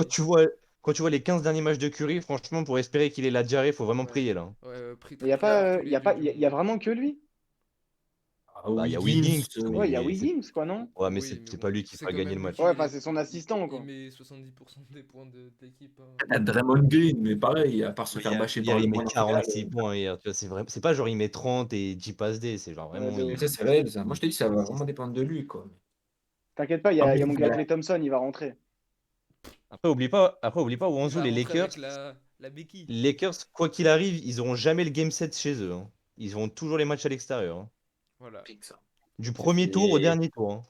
quand tu vois les 15 derniers matchs de Curry, franchement, pour espérer qu'il ait la diarrhée, faut vraiment Ouais, prier là. ouais, prie Il y a prie pour pas, tous les dieux du il y a monde. vraiment que lui. Ah, Bah, il y a Wiggins, Wiggins, Ouais, il y a mais c'est Wiggins, quoi, non? ouais, mais Oui, mais c'est bon, pas lui qui c'est fera quand gagner le même lui match. qui Ouais, met enfin, c'est son assistant, il quoi. met 70% des points d'équipe. Hein. t'as Draymond Green, mais pareil, à part se Mais faire bâcher hier, par le il met Montréal. 46 points hier, tu vois, c'est pas genre il met 30 et 10 passes D, c'est genre Ouais, vraiment de Mais ouf. ça, c'est réel, ça. Moi, je te dis, ça va c'est- vraiment dépendre de lui, quoi. T'inquiète pas, En il plus, y a mon gars Klay Thompson, il va rentrer. Après oublie pas Il Wanzu, va rentrer avec la béquille. Les Lakers, quoi qu'il arrive, ils auront jamais le game 7 chez eux, hein. Ils auront toujours les matchs à l'extérieur, hein. Voilà. pique, ça. Du C'est premier fini. tour au Et... dernier tour, hein.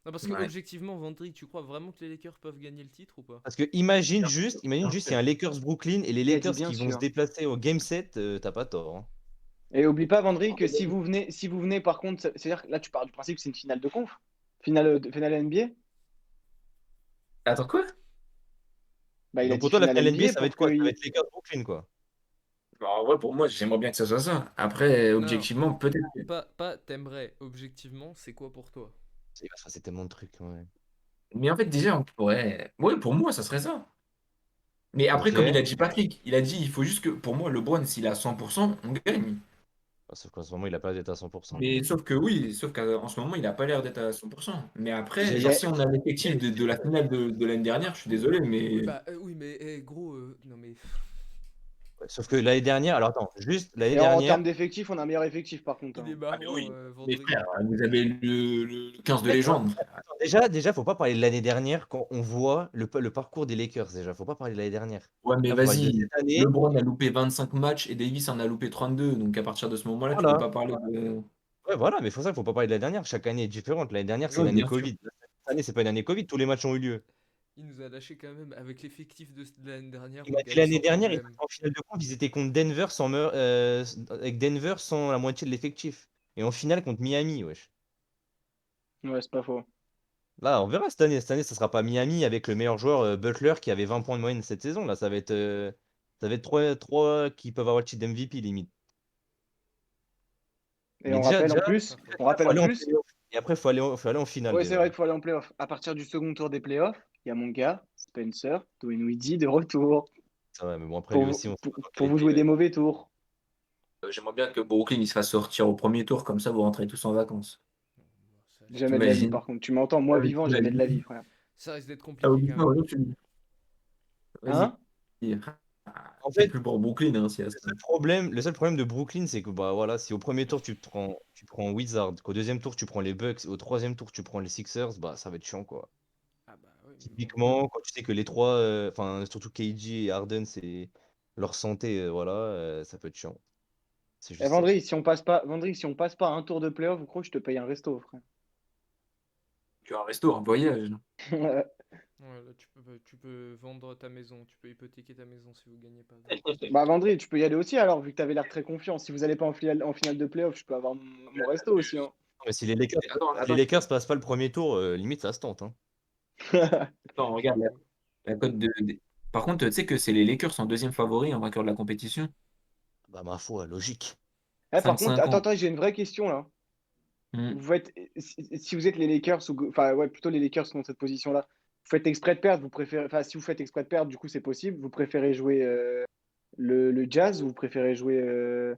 Non, parce que Ouais. objectivement, Vendry, tu crois vraiment que les Lakers peuvent gagner le titre ou pas? Parce que imagine juste, il y a un Lakers Brooklyn et les Il a dit Lakers bien qui vont se sûr. déplacer au game 7, t'as pas tort, hein. Et oublie pas, Vendry, que si vous venez, par contre, c'est-à-dire que là, tu pars du principe que c'est une finale de conf, finale NBA. Attends, quoi? Bah, il a Donc pour dit toi, la finale finale NBA, NBA ça va pour être quoi? que. Ça va être Lakers Brooklyn, quoi. Bah, en vrai, pour moi, j'aimerais bien que ça soit ça. Après, Non, objectivement, peut-être. pas t'aimerais. Objectivement, c'est quoi pour toi? Il va se passer tellement de trucs, ouais. Mais en fait, déjà, on pourrait. Ouais, pour moi, ça serait ça. Mais après, Ok. comme il a dit Patrick, il a dit il faut juste que, pour moi, LeBron, s'il est à 100%, on gagne. Sauf qu'en ce moment, il a pas d'être à 100%. Mais sauf que oui, sauf qu'en ce moment, il n'a pas l'air d'être à 100%. Mais après, genre, J'ai- si on a l'effectif de la finale de l'année dernière, je suis désolé, Oui, mais. bah, oui, mais gros, non mais. Ouais, sauf que l'année dernière, alors attends, juste l'année Et en dernière, termes d'effectifs, on a un meilleur effectif, par contre, Il est hein. Ah, mais marrant, oui. Mais Vendry. frère, vous avez le 15 de légende. déjà, faut pas parler de l'année dernière quand on voit le parcours des Lakers, déjà. Faut pas parler de l'année dernière. Ouais, mais Là, faut parler de vas-y, cette année. LeBron a loupé 25 matchs et Davis en a loupé 32. Donc à partir de ce moment-là, tu peux Voilà. pas parler de. Ouais, voilà, mais c'est pour ça qu'il faut pas parler de l'année dernière. Chaque année est différente. L'année dernière, c'est Oui, l'année bien sûr. Covid. Cette année, c'est pas une année Covid, tous les matchs ont eu lieu. Il nous a lâché quand même avec l'effectif de l'année dernière. Il On m'a dit gagne l'année sans dernière, ils problème. étaient en finale de conf, ils étaient contre Denver avec Denver sans la moitié de l'effectif. Et en finale contre Miami, wesh. Ouais, c'est pas faux. Là, on verra cette année. Cette année, ça sera pas Miami avec le meilleur joueur Butler qui avait 20 points de moyenne cette saison. Là, ça va être trois qui peuvent avoir le titre d'MVP limite. Et Mais déjà, Pas on faux. rappelle faut en aller en plus. playoff. Et après, faut aller en finale Ouais, c'est déjà. vrai qu'il faut aller en playoff. À partir du second tour des playoffs, il y a mon gars, Spencer Dinwiddie, de retour. Ça va, mais bon, après, Pour lui vous, aussi, on sait pour, pas dans quel pour vous état jouer il va des être. mauvais tours. J'aimerais bien que Brooklyn il se fasse sortir au premier tour, comme ça vous rentrez tous en vacances. Jamais de la vie, T'imagines? par contre. Tu m'entends, moi Ah, mais vivant, jamais de la vie, t'imagines? frère. Ça risque d'être Ah, compliqué oui, quand non, même. non, vas-y. Hein? En C'est fait, plus pour Brooklyn, hein, si à ça. le seul problème de Brooklyn, c'est que bah voilà, si au premier tour tu prends Wizards, qu'au deuxième tour tu prends les Bucks, et au troisième tour tu prends les Sixers, bah ça va être chiant quoi. Ah bah oui, mais bon. Typiquement, quand tu sais que les trois, enfin surtout KG et Harden, c'est leur santé, voilà, ça peut être chiant. C'est Eh, juste ça. Vendry, si on passe pas un tour de playoff, gros, je te paye un resto, frère. Tu as un resto, un voyage. Ouais, là, tu peux vendre ta maison, tu peux hypothéquer ta maison si vous gagnez pas. Bah, Vendry, tu peux y aller aussi alors, vu que t'avais l'air très confiant. Si vous allez pas en finale de playoff, je peux avoir mon resto aussi, hein. Non, mais si Attends, les attends, Lakers passent pas le premier tour, limite ça se tente, hein. attends, regarde la cote Par contre, tu sais que c'est les Lakers en deuxième favori en vainqueur de la compétition. Bah ma foi, logique. Eh, par contre, attends, 5-50. attends, j'ai une vraie question là. Hmm. Vous faites, si vous êtes les Lakers, enfin, ouais, plutôt les Lakers dans cette position-là, vous faites exprès de perdre, vous préférez, enfin, si vous faites exprès de perdre, du coup, c'est possible. Vous préférez jouer le Jazz ou vous préférez jouer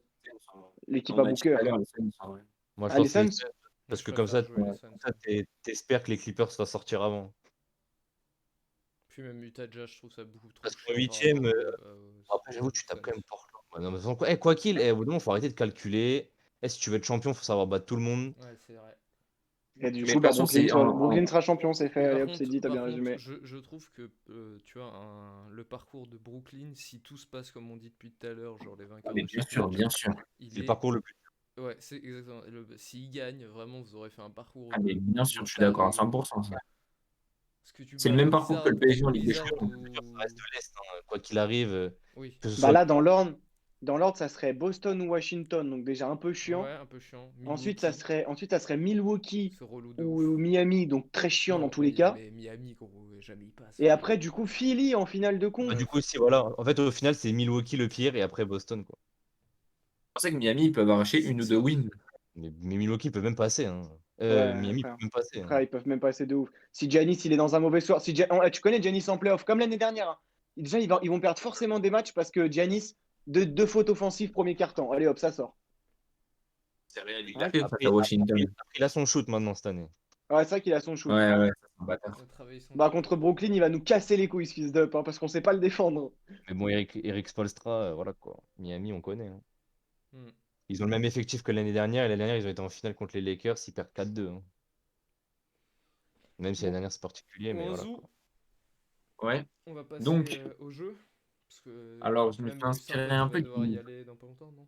l'équipe On à a dit tout Booker? à l'heure, les Suns, en vrai. Moi je Ah, les pense que Suns? Moi, parce je que comme préfère ça, jouer les Suns. t'espères que les Clippers vont sortir avant. Puis même Utah Jazz, je trouve ça beaucoup trop Parce chiant qu'en par huitième, rapport après, j'avoue, aux tu tapes Suns. quand même Portland. Ouais, non, mais de toute façon, quoi qu'il, au bout d'un moment, faut arrêter de calculer. Si tu veux être champion, faut savoir battre tout le monde. Ouais, c'est vrai. Et du Mais de coup, toute bah, façon, c'est Brooklyn sera champion, c'est fait. Mais Allez hop, c'est dit, t'as bien par contre, résumé. je trouve que tu vois, le parcours de Brooklyn, si tout se passe comme on dit depuis tout à l'heure, genre les Ah, vainqueurs mais de bien chaque sûr, match, bien sûr. il C'est le est. parcours le plus. Ouais, c'est exactement. S'il gagne, vraiment, vous aurez fait un parcours Ah, mais bien de sûr, je suis d'accord à dingue. 100%. Ça. Parce que tu C'est le bats même parcours que Wizard, le PSG en Ligue des Wizard Champions. ou. Ça reste de l'Est, hein. Quoi qu'il arrive, Oui. que ce Bah soit là, dans l'ordre, Dans l'ordre, ça serait Boston ou Washington, donc déjà un peu chiant. Ouais, un peu chiant. Ensuite, ça serait Milwaukee C'est relou de ou ouf. Miami, donc très chiant dans Non, tous les cas. mais Miami, gros, jamais il passe. Et après, du coup, Philly en finale de Bah, conf. du coup, si, voilà. En fait, au final, c'est Milwaukee le pire et après Boston, quoi. Je pensais que Miami, ils peuvent arracher une ou deux wins. Mais Milwaukee peut même passer, hein. Ouais, Miami peut frère. même passer, hein. Frère, ils peuvent même passer de ouf. Si Giannis, il est dans un mauvais soir. Si tu connais Giannis en playoff, comme l'année dernière, hein. Déjà, ils vont perdre forcément des matchs parce que Giannis, deux fautes offensives, premier quart-temps. Allez hop, ça sort. C'est réel, il Ouais, a fait face Après, à après, Washington. il a son shoot maintenant cette année. Ouais, c'est vrai qu'il a son shoot. Ouais, ça, c'est un bâtard. On a travaillé son Bah, shoot. contre Brooklyn, il va nous casser les couilles, ce fils d'up, hein, parce qu'on sait pas le défendre. Mais bon, Eric Spoelstra, voilà quoi. Miami, on connaît, hein. Hmm. Ils ont le même effectif que l'année dernière, et l'année dernière, ils ont été en finale contre les Lakers, ils perdent 4-2, hein. Même si l'année Bon, dernière, c'est particulier, mais voilà Wanzou, quoi. Ouais. on va passer Donc, au jeu. Parce que alors, je me même suis Lucin, inspiré toi, tu un vas peu devoir y du. aller dans pas longtemps, non?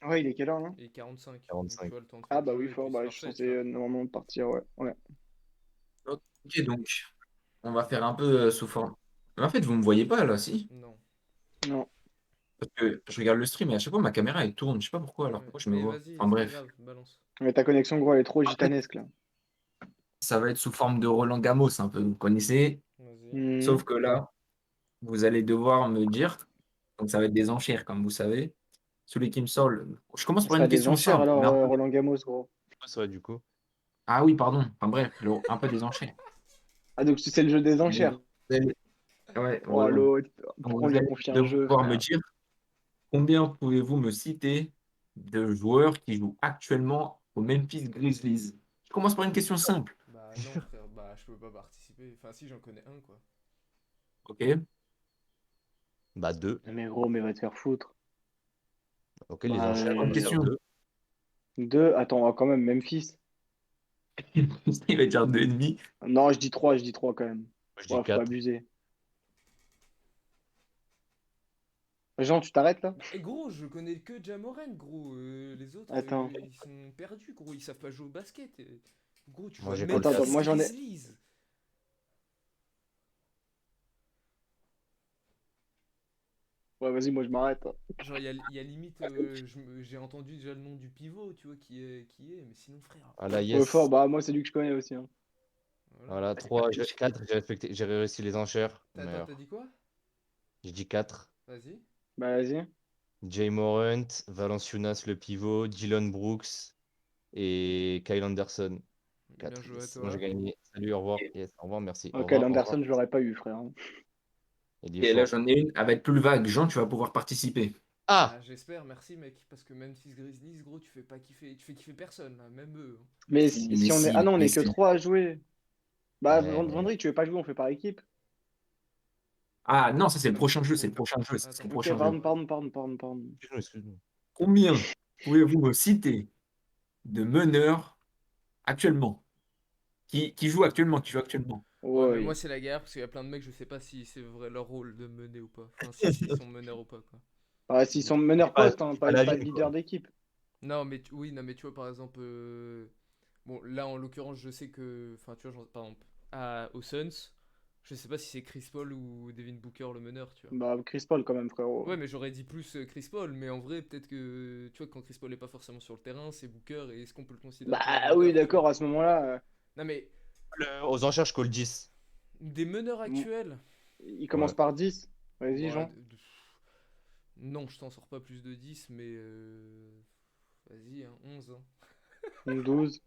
Ouais, il est quelle heure, là? Et 45. Donc tu 45. vois le temps de faire Ah, le bah oui, jeu et fort, puis c'est bah, je suis parfait, censé tu vois. normalement partir, ouais. Ouais. Ok, donc, on va faire un peu sous forme. Mais en fait, vous me voyez pas là, si? Non. Non. Parce que je regarde le stream et à chaque fois, ma caméra elle tourne. Je sais pas pourquoi, alors Ouais. pourquoi je me Mais vois. vas-y, Enfin c'est pas bref. grave, balance. Mais ta connexion, gros, elle est trop En fait, gitanesque, là. ça va être sous forme de Roland Garros un peu. Vous connaissez? Vas-y. Mhm. Sauf que là, vous allez devoir me dire. Donc, ça va être des enchères, comme vous savez. Celui qui me sort. Je commence Ça par sera une des question enchères, simple. alors, Mais un peu. Roland Gamos, gros. Ouais, c'est vrai, du coup. Ah oui, pardon. Enfin bref, un peu des enchères. Ah, donc c'est le jeu des Et enchères. vous allez- Ouais, Oh, voilà. l'autre. Donc, Pourquoi on vous lui a allez confié un jeu, devoir me frère? dire combien pouvez-vous me citer de joueurs qui jouent actuellement aux Memphis Grizzlies? Je commence par une question simple. Bah non, frère, bah je peux pas participer. Enfin, si, j'en connais un, quoi. Ok? Bah 2. Mais gros, mais va te faire foutre. Ok, les Bah, enchères, on Bonne va dire question. 2. deux. Attends, quand même, Memphis. Il va dire 2,5. Non, je dis trois quand même. Moi, je dis Ouais, faut pas 4. abuser. Jean, tu t'arrêtes là? Bah, et gros, je connais que Jamoran, gros. Les autres, Attends. ils sont perdus, gros. Ils savent pas jouer au basket. Gros, tu Moi, vois j'ai pas le Attends, 4. Memphis moi j'en ai. Grizzlies. Ouais, vas-y, moi je m'arrête, hein. Genre, il y a limite, j'ai entendu déjà le nom du pivot, tu vois, mais sinon, frère. Voilà, Ouais, fort, yes. bah moi c'est lui que je connais aussi, hein. Voilà. Voilà, 3, 4, j'ai réussi les enchères. Attends, Meilleur. t'as dit quoi? J'ai dit 4. Vas-y. Bah vas-y. Jay Morant, Valanciunas le pivot, Dylan Brooks et Kyle Anderson. Bien 4. joué à Yes. Bon, j'ai toi. gagné. Salut, au revoir. Yes, au revoir, merci. Au Ok, revoir, au revoir. Anderson, je l'aurais pas eu, frère, hein. Il est Et là, fort. j'en ai une. Elle va être plus vague. Jean, tu vas pouvoir participer. Bah, Ah! j'espère, merci, mec. Parce que Memphis Grizzlies, gros, tu fais kiffer personne, là, même eux, hein. Mais Si, mais si on est. Ah si, non, on mais est que si. trois à jouer. Bah, Mais... Vendry, tu veux pas jouer, on fait par équipe. Ah non, ça c'est le Attends, prochain jeu. C'est gros. le prochain jeu. C'est le Attends, Ok, prochain jeu. pardon, pardon, pardon, pardon, pardon. Excuse-moi, excuse-moi. Combien pouvez-vous me citer de meneurs actuellement? Qui jouent actuellement? Qui jouent actuellement? Ouais, mais moi, Ouais. c'est la guerre, parce qu'il y a plein de mecs, je sais pas si c'est vrai leur rôle de mener ou pas. Enfin, si, s'ils sont meneurs ou pas, quoi. Ah, s'ils sont C'est meneurs pas, poste, hein, c'est pas la pas ville, leader quoi. d'équipe. Non, mais oui, non, mais tu vois, par exemple, bon, là, en l'occurrence, je sais que, enfin, tu vois, par exemple, aux Suns, je sais pas si c'est Chris Paul ou Devin Booker le meneur, tu vois. Bah, Chris Paul quand même, frérot. Ouais, mais j'aurais dit plus Chris Paul, mais en vrai, peut-être que, tu vois, quand Chris Paul est pas forcément sur le terrain, c'est Booker, et est-ce qu'on peut le considérer comme un Bah oui, meneur, tu vois? d'accord, à ce moment-là, Non, mais Aux enchères, je colle 10. des meneurs m- actuels, il commence Ouais. par 10. Vas-y, bah, Jean. non, je t'en sors pas plus de 10, mais vas-y, hein, 11, hein. 12.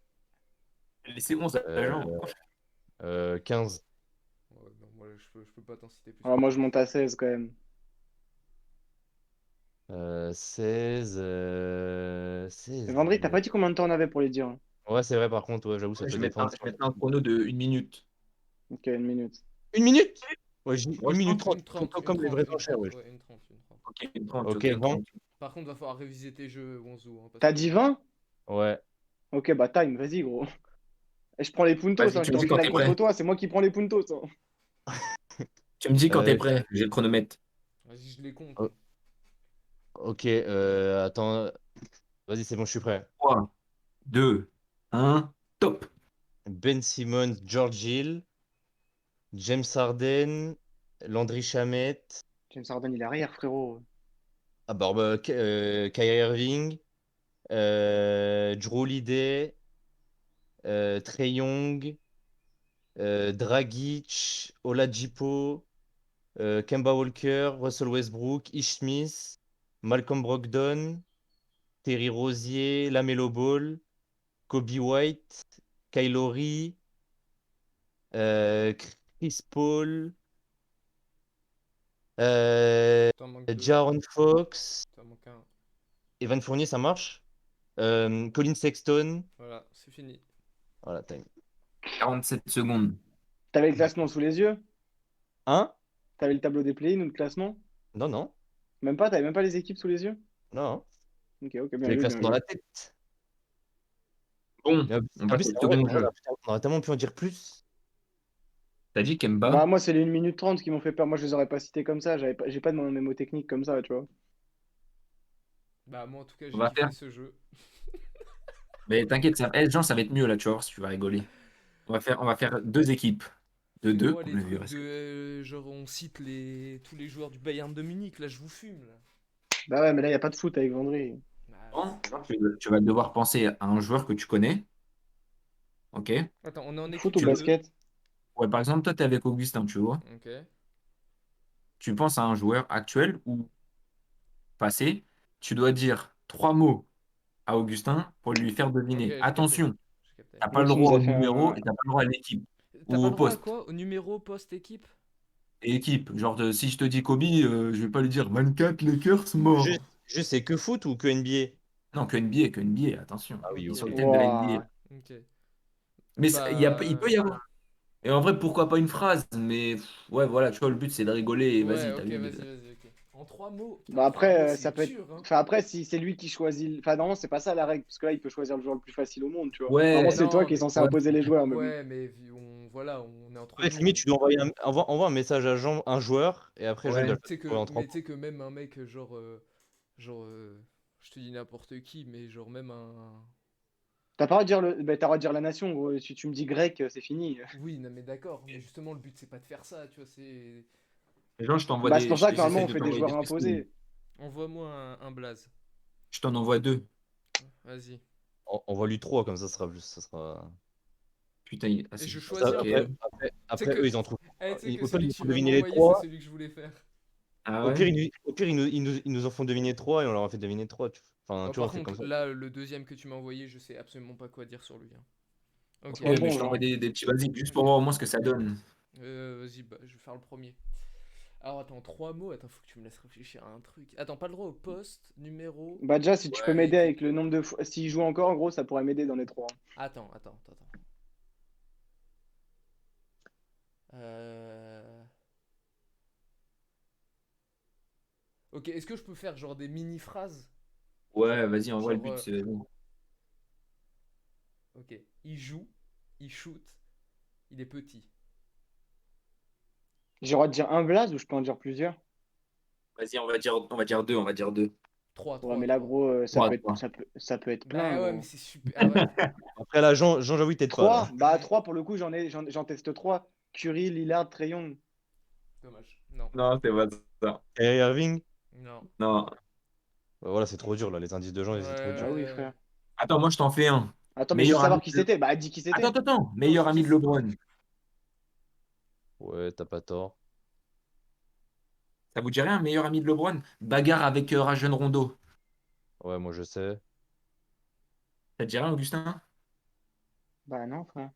Laissez 11 à Euh, Jean. 15. Ouais, non, moi, je peux pas t'en citer plus Ah, que moi, ça. je monte à 16 quand même. 16. Mais 16. Vendry, t'as pas dit combien de temps on avait pour les dire, hein? Ouais, c'est vrai, par contre, ouais, j'avoue, ça Ouais, peut je vais mettre un, dépendre. je vais mettre un chrono de 1 minute. Ok, une minute. 1 minute? Ouais, j'ai Ouais, 1 je minute pense. 30, Une 30, une comme les 30, vraies une enchères, 30, ouais. ouais, une 30, une 30. Ok, une 30, Ok, ok, une bon. 30. Par contre, va falloir réviser tes jeux, Wanzou, hein, parce T'as que... dit 20? Ouais. Ok, bah time, vas-y, gros. Et je prends les puntos, Vas-y, hein, tu j'étais me en dis quand finale t'es contre prêt. toi, c'est moi qui prends les puntos, hein. Tu me dis quand t'es Euh, prêt. J'ai le chronomètre. Vas-y, je les compte, o- hein. ok, attends. Vas-y, c'est bon, je suis prêt. 3, 2, 1, top. Ben Simmons, George Hill, James Harden, Landry Shamet, James Harden, il est arrière, frérot. Ah bah, Kyrie Irving, Drew Holiday, Trae Young, Dragic, Oladipo, Kemba Walker, Russell Westbrook, Ish Smith, Malcolm Brogdon, Terry Rozier, LaMelo Ball, Kobe White, Kyle Lowry, Chris Paul, euh, T'en manques deux. Ja'Aaron Fox, T'en manques un. Evan Fournier, ça marche. Colin Sexton. Voilà, c'est fini. Voilà, time. 47 secondes. T'avais le classement sous les yeux? Hein? T'avais le tableau des play-in ou le classement? Non, non. Même pas, t'avais même pas les équipes sous les yeux? Non. Ok, ok, bien J'ai les joué, bien classements dans joué. la tête. Bon, Mais on en passe plus, au second jeu. on aurait tellement pu en dire plus. T'as dit Kemba? Bah, moi, c'est les 1 minute 30 qui m'ont fait peur. Moi, je les aurais pas cités comme ça. J'ai pas de mémotechnique comme ça, tu vois. Bah, moi en tout cas, On j'ai va kiffé faire. ce jeu. Mais t'inquiète, Jean, ça va être mieux là, tu vois, si tu vas rigoler. On va faire deux équipes. De deux, Fais-moi comme les le vieux trucs reste. de. Genre, on cite tous les joueurs du Bayern de Munich, là, je vous fume, là. Bah ouais, mais là, y a pas de foot avec Vendry. Bah, Bon, tu vas devoir penser à un joueur que tu connais. Ok? attends, on est en Foot équipe ou Tu de dois... deux. basket? Ouais, par exemple, toi, tu es avec Augustin, tu vois. Ok. Tu penses à un joueur actuel ou passé. Tu dois dire trois mots à Augustin pour lui faire Ok, deviner. j'ai capté. Attention, J'ai capté. t'as pas Là, le tu nous droit as au fait numéro un. et t'as pas le droit à l'équipe T'as ou pas au le droit à poste. quoi? Au numéro, poste, équipe? Et équipe, genre si je te dis Kobe, je vais pas lui dire 24 Lakers Juste, mort. juste c'est que foot ou que NBA? Non, que NBA, attention. Ah oui, Il est ok. sur le thème de la NBA. Ouah. Ok. Mais il Bah. peut y avoir. Et en vrai, pourquoi pas une phrase? Mais ouais, voilà, tu vois, le but c'est de rigoler et Ouais, vas-y, t'as ok, vu. vas-y, ok. En trois mots? Putain, Bah trois mots, après, c'est ça peut être. dur, hein. Enfin, après, si c'est lui qui choisit. Enfin, non, c'est pas ça la règle. Parce que là, il peut choisir le joueur le plus facile au monde, tu vois. Normalement, Ouais, c'est toi Non, qui es mais. censé ouais, imposer les joueurs, mais bon. Ouais, mais voilà, on est entre En fait, limite, nous. tu dois envoie un message à Jean, un joueur, et après, Jean, il doit ouais. le faire en 30 Tu sais que même un mec, genre. Genre. Je te dis n'importe qui, mais genre même un. T'as pas le droit de dire bah, t'as le droit de dire la nation, gros. Si tu me dis grec, c'est fini. Oui, non, mais d'accord, mais justement, le but, c'est pas de faire ça, tu vois, c'est. Genre, je t'envoie Bah, c'est des. pour ça que normalement, J'essaie on de fait des t'envoyer des joueurs spécimen. imposés. Envoie-moi un blaze. Je t'en envoie deux. Vas-y. Envoie-lui 3, comme ça sera plus. Ça sera... Putain, ah, Et je Ça, choisis ok. entre. Tu sais après, eux, que. ils en trouvent. Tu sais que Au pire, ils celui nous que tu font viens de deviner les m'envoyer, c'est 3. celui que je voulais faire. Ah Au ouais? pire, ils nous en font deviner 3 et on leur a fait deviner 3. Enfin, Oh, tu vois, par on fait comme contre, ça. là, le deuxième que tu m'as envoyé, je sais absolument pas quoi dire sur lui, hein. Ok, Ok, Sois mais bon, je t'envoie genre. des petits basiques juste pour voir au moins ce que ça donne. vas-y, bah, je vais faire le premier. Alors, attends, trois mots. Attends, faut que tu me laisses réfléchir à un truc. Attends, pas le droit au poste, numéro Bah, déjà, si tu peux Ouais. m'aider équipe. avec le nombre de fois. S'il joue encore, en gros, ça pourrait m'aider dans les trois. Attends. Euh... Ok, est-ce que je peux faire genre des mini-phrases? Ouais, vas-y, envoie le Genre, but. C'est bon. ok, il joue, il shoot, il est petit. J'ai le droit de dire un blaze ou je peux en dire plusieurs? Vas-y, on va dire deux, on va dire deux. Trois, Ouais, trois, mais là, trois. gros, Trois, trois. ça peut être plein, Bah ouais, mais gros. c'est super. Ah ouais, Après, là, Jean, j'avoue, il t'aide pas, là. 3? Bah, 3 pour le coup, j'en teste 3. Curry, Lillard, Trae Young. dommage. Non, Non, c'est pas ça. Kyrie Irving. non. Non. Bah, voilà, c'est trop dur, là. Les indices de Jean, Ouais, c'est trop Bah dur. oui, frère. Attends, moi je t'en fais un. Attends, mais je veux Meilleur ami savoir qui de... c'était. Bah, dis qui Attends, c'était. attends, attends. Non, Meilleur ami de LeBron. Ouais, t'as pas tort. Ça vous dit rien, meilleur ami de LeBron? Bagarre avec Rajon Rondo. Ouais, moi, je sais. Ça te dit rien, Augustin? Bah, non, frère.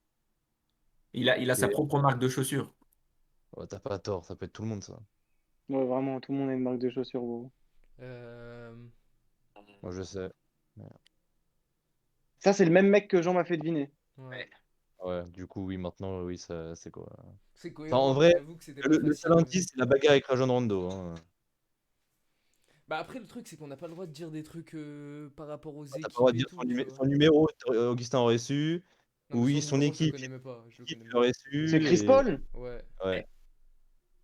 Il a sa Ok. propre marque de chaussures. Ouais, t'as pas tort. Ça peut être tout le monde, ça. Ouais, vraiment, tout le monde a une marque de chaussures, gros. Euh... Moi, je sais. Ça, c'est le même mec que Jean m'a fait deviner. Ouais. Ouais, du coup, oui, maintenant, oui, ça, c'est quoi? C'est Enfin, en cohérent, vrai, j'avoue que c'était pas le seul facile. indice, c'est la bagarre avec Rajon Rondo, hein. Bah après, le truc, c'est qu'on n'a pas le droit de dire des trucs par rapport aux T'as pas le droit équipes de et dire tout, tu vois. son numéro, Augustin aurait su. Non, mais son Oui, son numéro, je le équipe, connais même pas. Je le équipe, connais il même pas. aurait C'est su. Chris Et... Paul? Ouais. Ouais.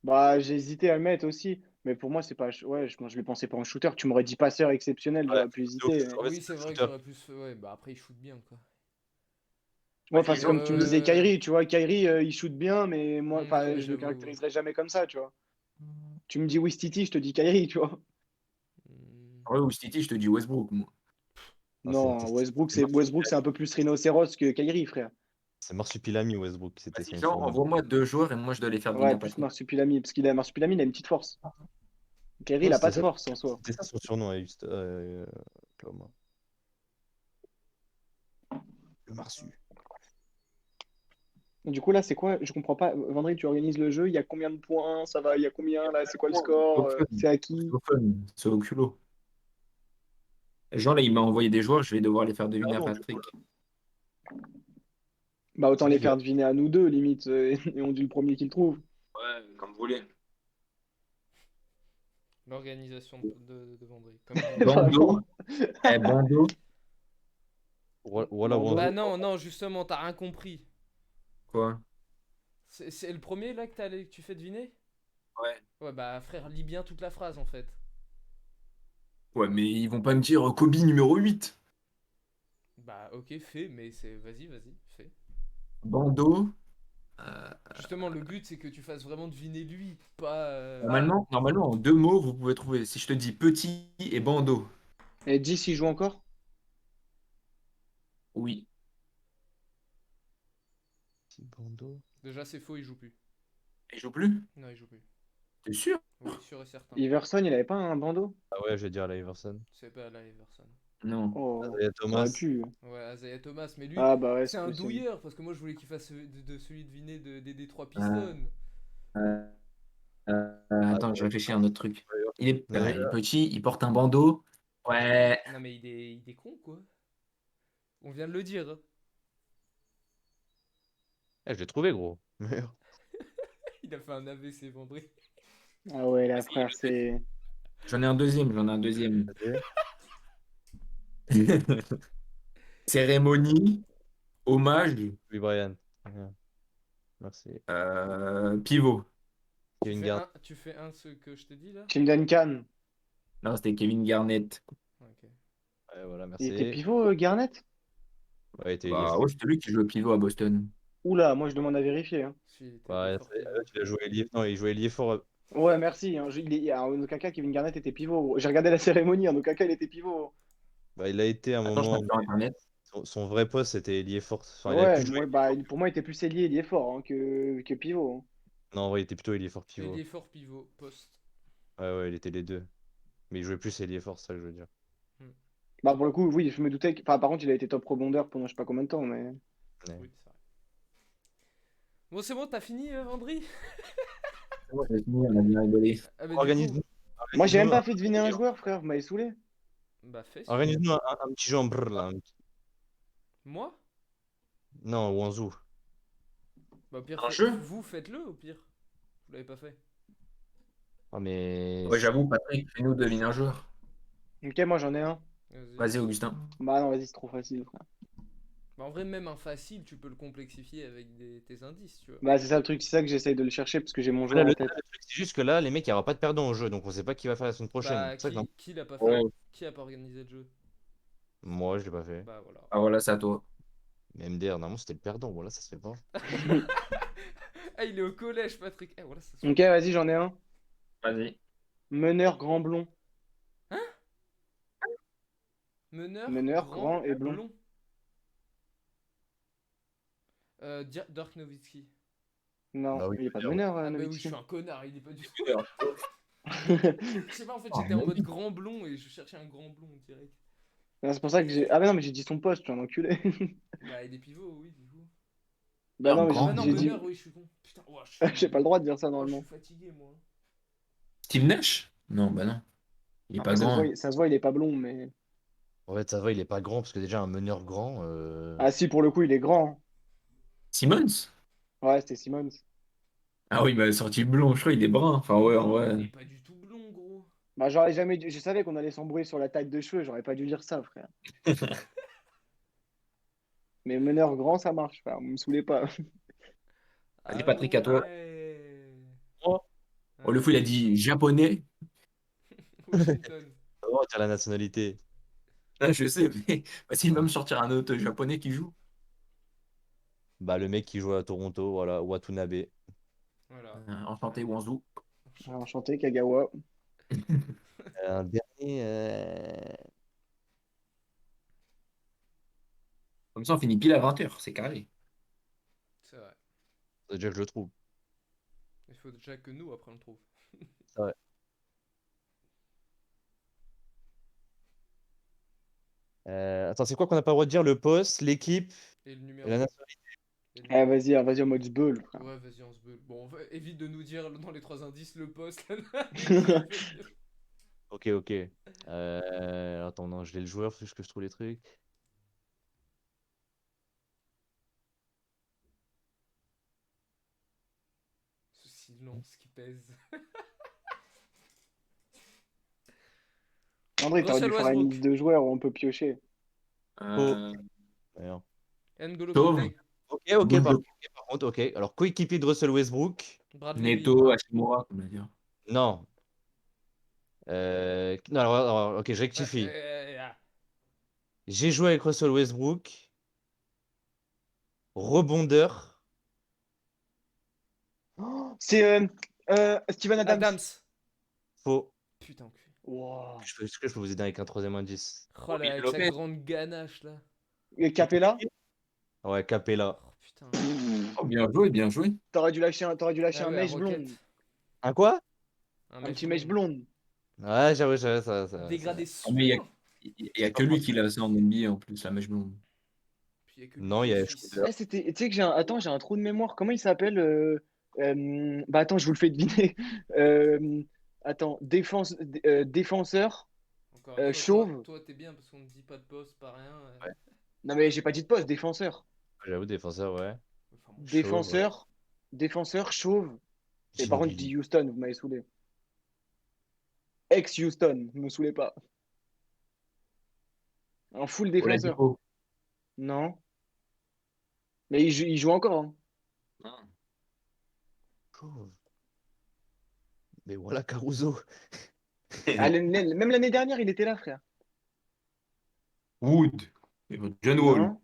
Bah, j'ai hésité à le mettre aussi. Mais pour moi, c'est pas. Ouais, je le pensais pas en shooter. Tu m'aurais dit passeur exceptionnel, Ouais, j'aurais pu hésiter. Mais... en fait, Oui, c'est c'est un vrai que shooter. j'aurais plus. Ouais, bah après, il shoot bien, quoi. Ouais, enfin, Vas-y, c'est comme tu me disais Euh... Kyrie, tu vois. Kyrie, il shoot bien, mais moi, enfin, Ouais, je le j'avoue. caractériserais jamais comme ça, tu vois. Tu me dis Wistiti, je te dis Kyrie, tu vois. Ouais, ou City, je te dis Westbrook, moi. Non, Westbrook, c'est un peu plus rhinocéros que Kyrie, frère. C'est Marsupilami Westbrook, c'était Vas-y, son genre, surnom. envoie-moi 2 joueurs et moi, je dois les faire deviner Ouais, à plus Patrick. Marsupilami, parce qu'il a Marsupilami, il a une petite force. Kyrie, il Non, a pas c'était de ça, force en soi. c'était ça son surnom à Houston, Oklahoma. Le Marsu. Du coup, là, c'est quoi? Je comprends pas. Vendredi, tu organises le jeu, il y a combien de points? Ça va, il y a combien là? C'est quoi le score? C'est à C'est qui? au fun, c'est au culot. Genre, là, il m'a envoyé des joueurs, je vais devoir les faire deviner à Pardon, Patrick. Bah, autant C'est les qui, faire deviner à nous deux, limite, et on dit le premier qui le trouve. Ouais, comme vous voulez. L'organisation de Vendry. Comme Bando, Vraiment. Bando, Voilà, Bordeaux. Bah Wanzo. non, non, justement, t'as rien compris. quoi? C'est le premier là que tu fais deviner? Ouais. Ouais, bah frère, lis bien toute la phrase en fait. Ouais, mais ils vont pas me dire Kobe numéro 8. Bah ok, fais, mais c'est. Vas-y, fais. Bando. Justement, le but c'est que tu fasses vraiment deviner lui, pas. Normalement, en 2 mots, vous pouvez trouver. Si je te dis petit et Bando. Et 10, il joue encore? Oui. Petit Bando. Déjà, c'est faux, il joue plus. Il joue plus? Non, il joue plus. T'es sûr? Oui, sûr et certain. Iverson, il avait pas un bandeau? Ah ouais, je vais dire la Iverson. C'est pas là, Everson. Non. Oh, Isaiah ça aurait Thomas. pu. Ouais, Isaiah Thomas, mais lui, Ah bah ouais, c'est c'est un possible. douilleur, parce que moi je voulais qu'il fasse celui deviné des Détroit Ah. Pistons. Attends, je réfléchis à un autre truc. Il est, Ouais. il est petit, il porte un bandeau. Ouais. Non, mais il est con, quoi. On vient de le dire. Eh, je l'ai trouvé, gros. Il a fait un AVC vendredi. Ah ouais, là, frère, c'est. J'en ai un deuxième. Cérémonie, hommage, Oui, Brian. Ouais. Merci. pivot. Kevin Garnett. Tu fais un de ceux que je t'ai dit là? Tim Duncan. Non, c'était Kevin Garnett. Ok. Ouais, voilà, Il était merci. pivot, Garnett? Ouais, il était ailier Bah fort. ouais, c'était lui qui jouait pivot à Boston. Oula, moi je demande à vérifier, hein. Si, il était Ouais, fort pivot. il a joué ailier. Non, il jouait ailier fort. Ouais, merci, hein. En aucun cas, Kevin Garnett était pivot. J'ai regardé la cérémonie, en aucun cas, il était pivot. Bah, il a été à un Attends, je moment, tape sur mais Internet. son vrai poste, c'était ailier fort. Enfin, il avait Ouais, plus joué. pour moi, il était plus ailier, il est fort hein, que pivot. Non, en vrai, il était plutôt ailier fort Il pivot. est fort pivot, poste. Ouais, ouais, il était les deux. Mais il jouait plus ailier fort, c'est ça que je veux dire. Bah, pour le coup, oui, je me doutais que. Enfin, par contre, il a été top rebondeur pendant je sais pas combien de temps, mais. Ouais. Oui, c'est vrai. Bon, c'est bon, t'as fini, Vendry? Ouais, j'ai fini, on a bien rigolé. Ah, bah, du Organise- coup, Moi, j'ai même organise-nous pas fait deviner un joueur, frère, vous m'avez saoulé. bah, fais. organise-nous un petit jeu en brr, là. Moi? Non, Wanzou. Bah, au pire, Un jeu? vous faites-le, au pire. Vous l'avez pas fait. Ah, mais. Ouais, j'avoue, Patrick, fais-nous deviner un joueur. Ok, moi j'en ai un. Vas-y. Vas-y, Augustin. Bah, non, vas-y, c'est trop facile, frère. Bah, en vrai, même un facile, tu peux le complexifier avec tes indices, tu vois. Bah, c'est ça le truc, c'est ça que j'essaye de le chercher parce que j'ai mon Là, joueur en le tête. truc, c'est juste que là, les mecs, il n'y aura pas de perdant au jeu, donc on sait pas qui va faire la semaine prochaine. Bah, C'est ça que qui l'a pas fait? Ouais. Qui a pas organisé le jeu? moi, je l'ai pas fait. Bah, voilà. Ah voilà, c'est à toi. Mais MDR, normalement, c'était le perdant. Voilà, ça se fait pas. Ah, il est au collège, Patrick. Eh, voilà, ça se Ok, vas-y, j'en ai un. Vas-y. Meneur grand blond. Meneur, grand et blond. Dirk Nowitzki. Non, Bah oui, il est pas de meneur. meneur, Ah, bah oui, je Nowitzki. suis un connard, il est pas du tout. Je sais pas, en fait, j'étais en mode grand blond et je cherchais un grand blond direct. Non, c'est pour ça que j'ai. Ah, mais non, mais j'ai dit son poste, tu es un enculé. Bah, il est pivot, oui, du coup. Bah, non, mais grand. Ah non, j'ai dit. meneur, oui, je suis con. Putain, ouah, je suis... J'ai pas le droit de dire ça Oh, je normalement. suis fatigué, moi. Steve Nash? Non, bah non. Il est Après, pas grand. Hein. ça se voit, il est pas blond, mais. En fait, ça va, il est pas grand, parce que déjà, un meneur grand. Ah, si, pour le coup, il est grand. Simmons? Hein. Ouais, c'était Simmons. Ah oui, bah sorti blond, je crois il est brun. Enfin ouais, en Il est vrai. pas du tout blond, gros. Bah, j'aurais jamais dû. Je savais qu'on allait s'embrouiller sur la taille de cheveux, j'aurais pas dû dire ça, frère. Mais meneur grand, ça marche, frère. Vous me saoulez pas. Allez, Patrick, à toi. Ouais. Oh, Oh, le fou, il a dit japonais. Washington. ça va, dire la nationalité. Ah, je sais, mais bah, s'il va me sortir un autre japonais qui joue. Bah, le mec qui joue à Toronto, voilà, Watanabe. Voilà. Enchanté, Wanzou. Enchanté, Kagawa. Un dernier Et, Comme ça, on finit pile à 20h, c'est carré. C'est vrai. faut déjà que je le trouve. Il faut déjà que nous, après, on le trouve. C'est vrai. Attends, c'est quoi qu'on n'a pas le droit de dire? Le poste, l'équipe Et le et numéro. la nationalité. Et le Eh, numéro. vas-y en mode sbeul, frère. Ouais, vas-y, on se bulle. Bon, évite de nous dire dans les 3 indices le poste. Ok, ok. Attends, non, je l'ai le joueur, faut que je trouve les trucs. Ce silence qui pèse. André, t'aurais dû Russell faire une Westbrook. liste de joueurs où on peut piocher. Euh, Merde. N'Golo Chauve. Kanté. Ok, Good. par contre, ok. Alors, coéquipier de Russell Westbrook. Bradley Beal. Neto, Hashimura, comme on va dire. Non. Non, alors, ok, je Ouais, rectifie. ah. J'ai joué avec Russell Westbrook. Rebondeur. Oh, c'est Steven Adams. Adams. Faux. Putain, cul. Wow. Est-ce que je peux vous aider avec un troisième indice? Oh là, avec sa Lopez. grande ganache là. Et Capella? Ouais, Capella. Oh putain. Oh, bien joué, bien joué. T'aurais dû lâcher Ah un ouais, à mèche Rocket. blonde. Un quoi? Un petit mèche blonde. Ouais, j'avoue, ça. Dégradé Ah, mais soin. il y a que lui qui l'a ça en NBA en plus, la mèche blonde. Puis il y a que lui Non, qui il y est a suisse. Schroeder. Eh, c'était. Tu sais que Attends, j'ai un trou de mémoire. Comment il s'appelle Bah attends, je vous le fais deviner. Euh, Attends, défenseur, Encore une fois, chauve. toi t'es bien parce qu'on ne dit pas de poste, pas rien. Ouais. Non mais j'ai pas dit de poste, défenseur. J'avoue, défenseur, ouais. Enfin, bon. Chauve, ouais. Défenseur, chauve. Et par contre, je dis Ginobili. Houston, vous m'avez saoulé. Ex-Houston, ne me saoulez pas. Un full défenseur. Oladipo. Non. Mais il joue encore, hein. Ah. Chauve. Mais voilà, Caruso. Ah, même l'année dernière, il était là, frère. Wood. John Wall. Non.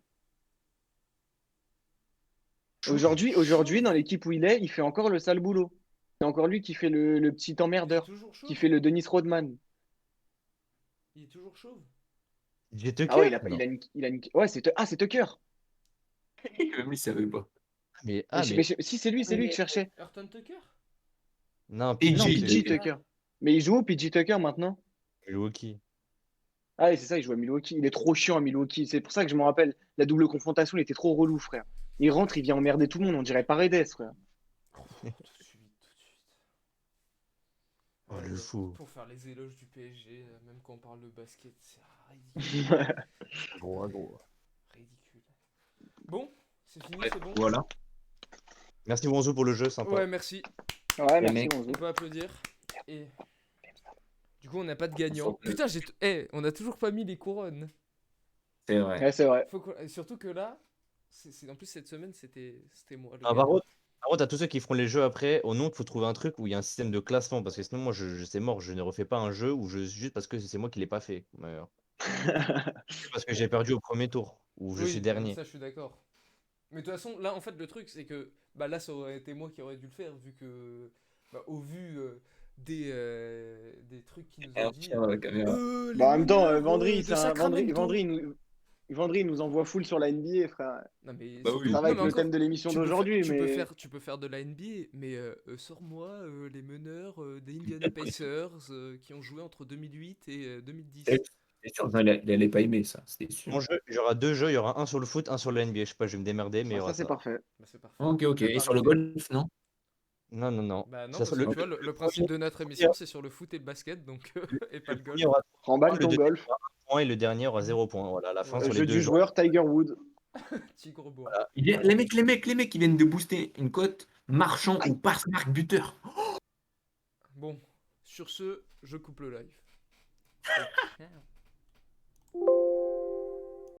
Aujourd'hui, dans l'équipe où il fait encore le sale boulot. C'est encore lui qui fait le petit Il est emmerdeur, toujours chauve. qui fait le Dennis Rodman. Il est toujours chauve. DJ Ah ouais, Tucker? Non. Ouais, c'est Tucker. Même lui, il savait pas. Si, c'est lui que je cherchais. Ayrton Tucker. Non, PG Non, PG PG Tucker. Tucker. Mais il joue où, PG Tucker, maintenant? Milwaukee. Ah ouais, c'est ça, il joue à Milwaukee. Il est trop chiant à Milwaukee. C'est pour ça que je me rappelle. La double confrontation, il était trop relou, frère. Il rentre, il vient emmerder tout le monde. On dirait Paredes, frère. Oh, tout de suite, tout de suite. Oh, le fou. Pour faire les éloges du PSG, même quand on parle de basket, c'est ridicule. Gros. Ridicule. Bon, c'est fini, Ouais, c'est bon. voilà. Merci Bonzo pour le jeu, sympa. Ouais, merci. Ouais, Les merci, mecs. Bonzo. On peut applaudir. Et du coup, on n'a pas de gagnant. Faut- Putain, on a toujours pas mis les couronnes. C'est vrai. Ouais, c'est vrai. Et surtout que là, en plus cette semaine, c'était moi le Ah, gagnant. par contre, à tous ceux qui feront les jeux après, au nom, il faut trouver un truc où il y a un système de classement. Parce que sinon, moi, c'est mort. Je ne refais pas un jeu juste parce que c'est moi qui l'ai pas fait. Parce que j'ai perdu au premier tour. Où je suis Oui, dernier. ça je suis d'accord. Mais de toute façon, là en fait le truc c'est que bah là ça aurait été moi qui aurais dû le faire vu que bah, au vu des trucs qu'il nous a Alors, dit. tiens, la caméra. Les Bah, en même temps, meneurs, Vendry, de Sacramento. Vendry, il nous envoie full sur la NBA, frère. Non mais Bah surtout- oui. Ça va non, avec mais le encore, thème de l'émission d'aujourd'hui, mais. tu peux faire de la NBA, mais sors-moi les meneurs des Indiana Pacers qui ont joué entre 2008 et 2010. C'est sûr, non, il allait pas aimer ça, c'était sûr. Mon jeu, il y aura deux jeux. Il y aura un sur le foot, un sur le NBA. Je sais pas, je vais me démerder, mais il y Ah, aura ça, c'est ça. parfait. Bah, c'est parfait. Ok. Et sur le Préparez-vous. golf, non? Non. Bah non, Ça parce sera que tu vois, le principe de notre émission, c'est sur le foot et le basket, donc et pas le golf. premier aura 3 Remballe points, le ton deuxième golf. aura 1 point et le dernier aura 0 point. Voilà, la fin Ouais. sur les Jeu deux du jours. joueur, Tiger Wood. Tigre bois. Voilà. Les mecs qui viennent de booster une cote, Marchand ou Passe-Marque buteur. Bon, sur ce, je coupe le live.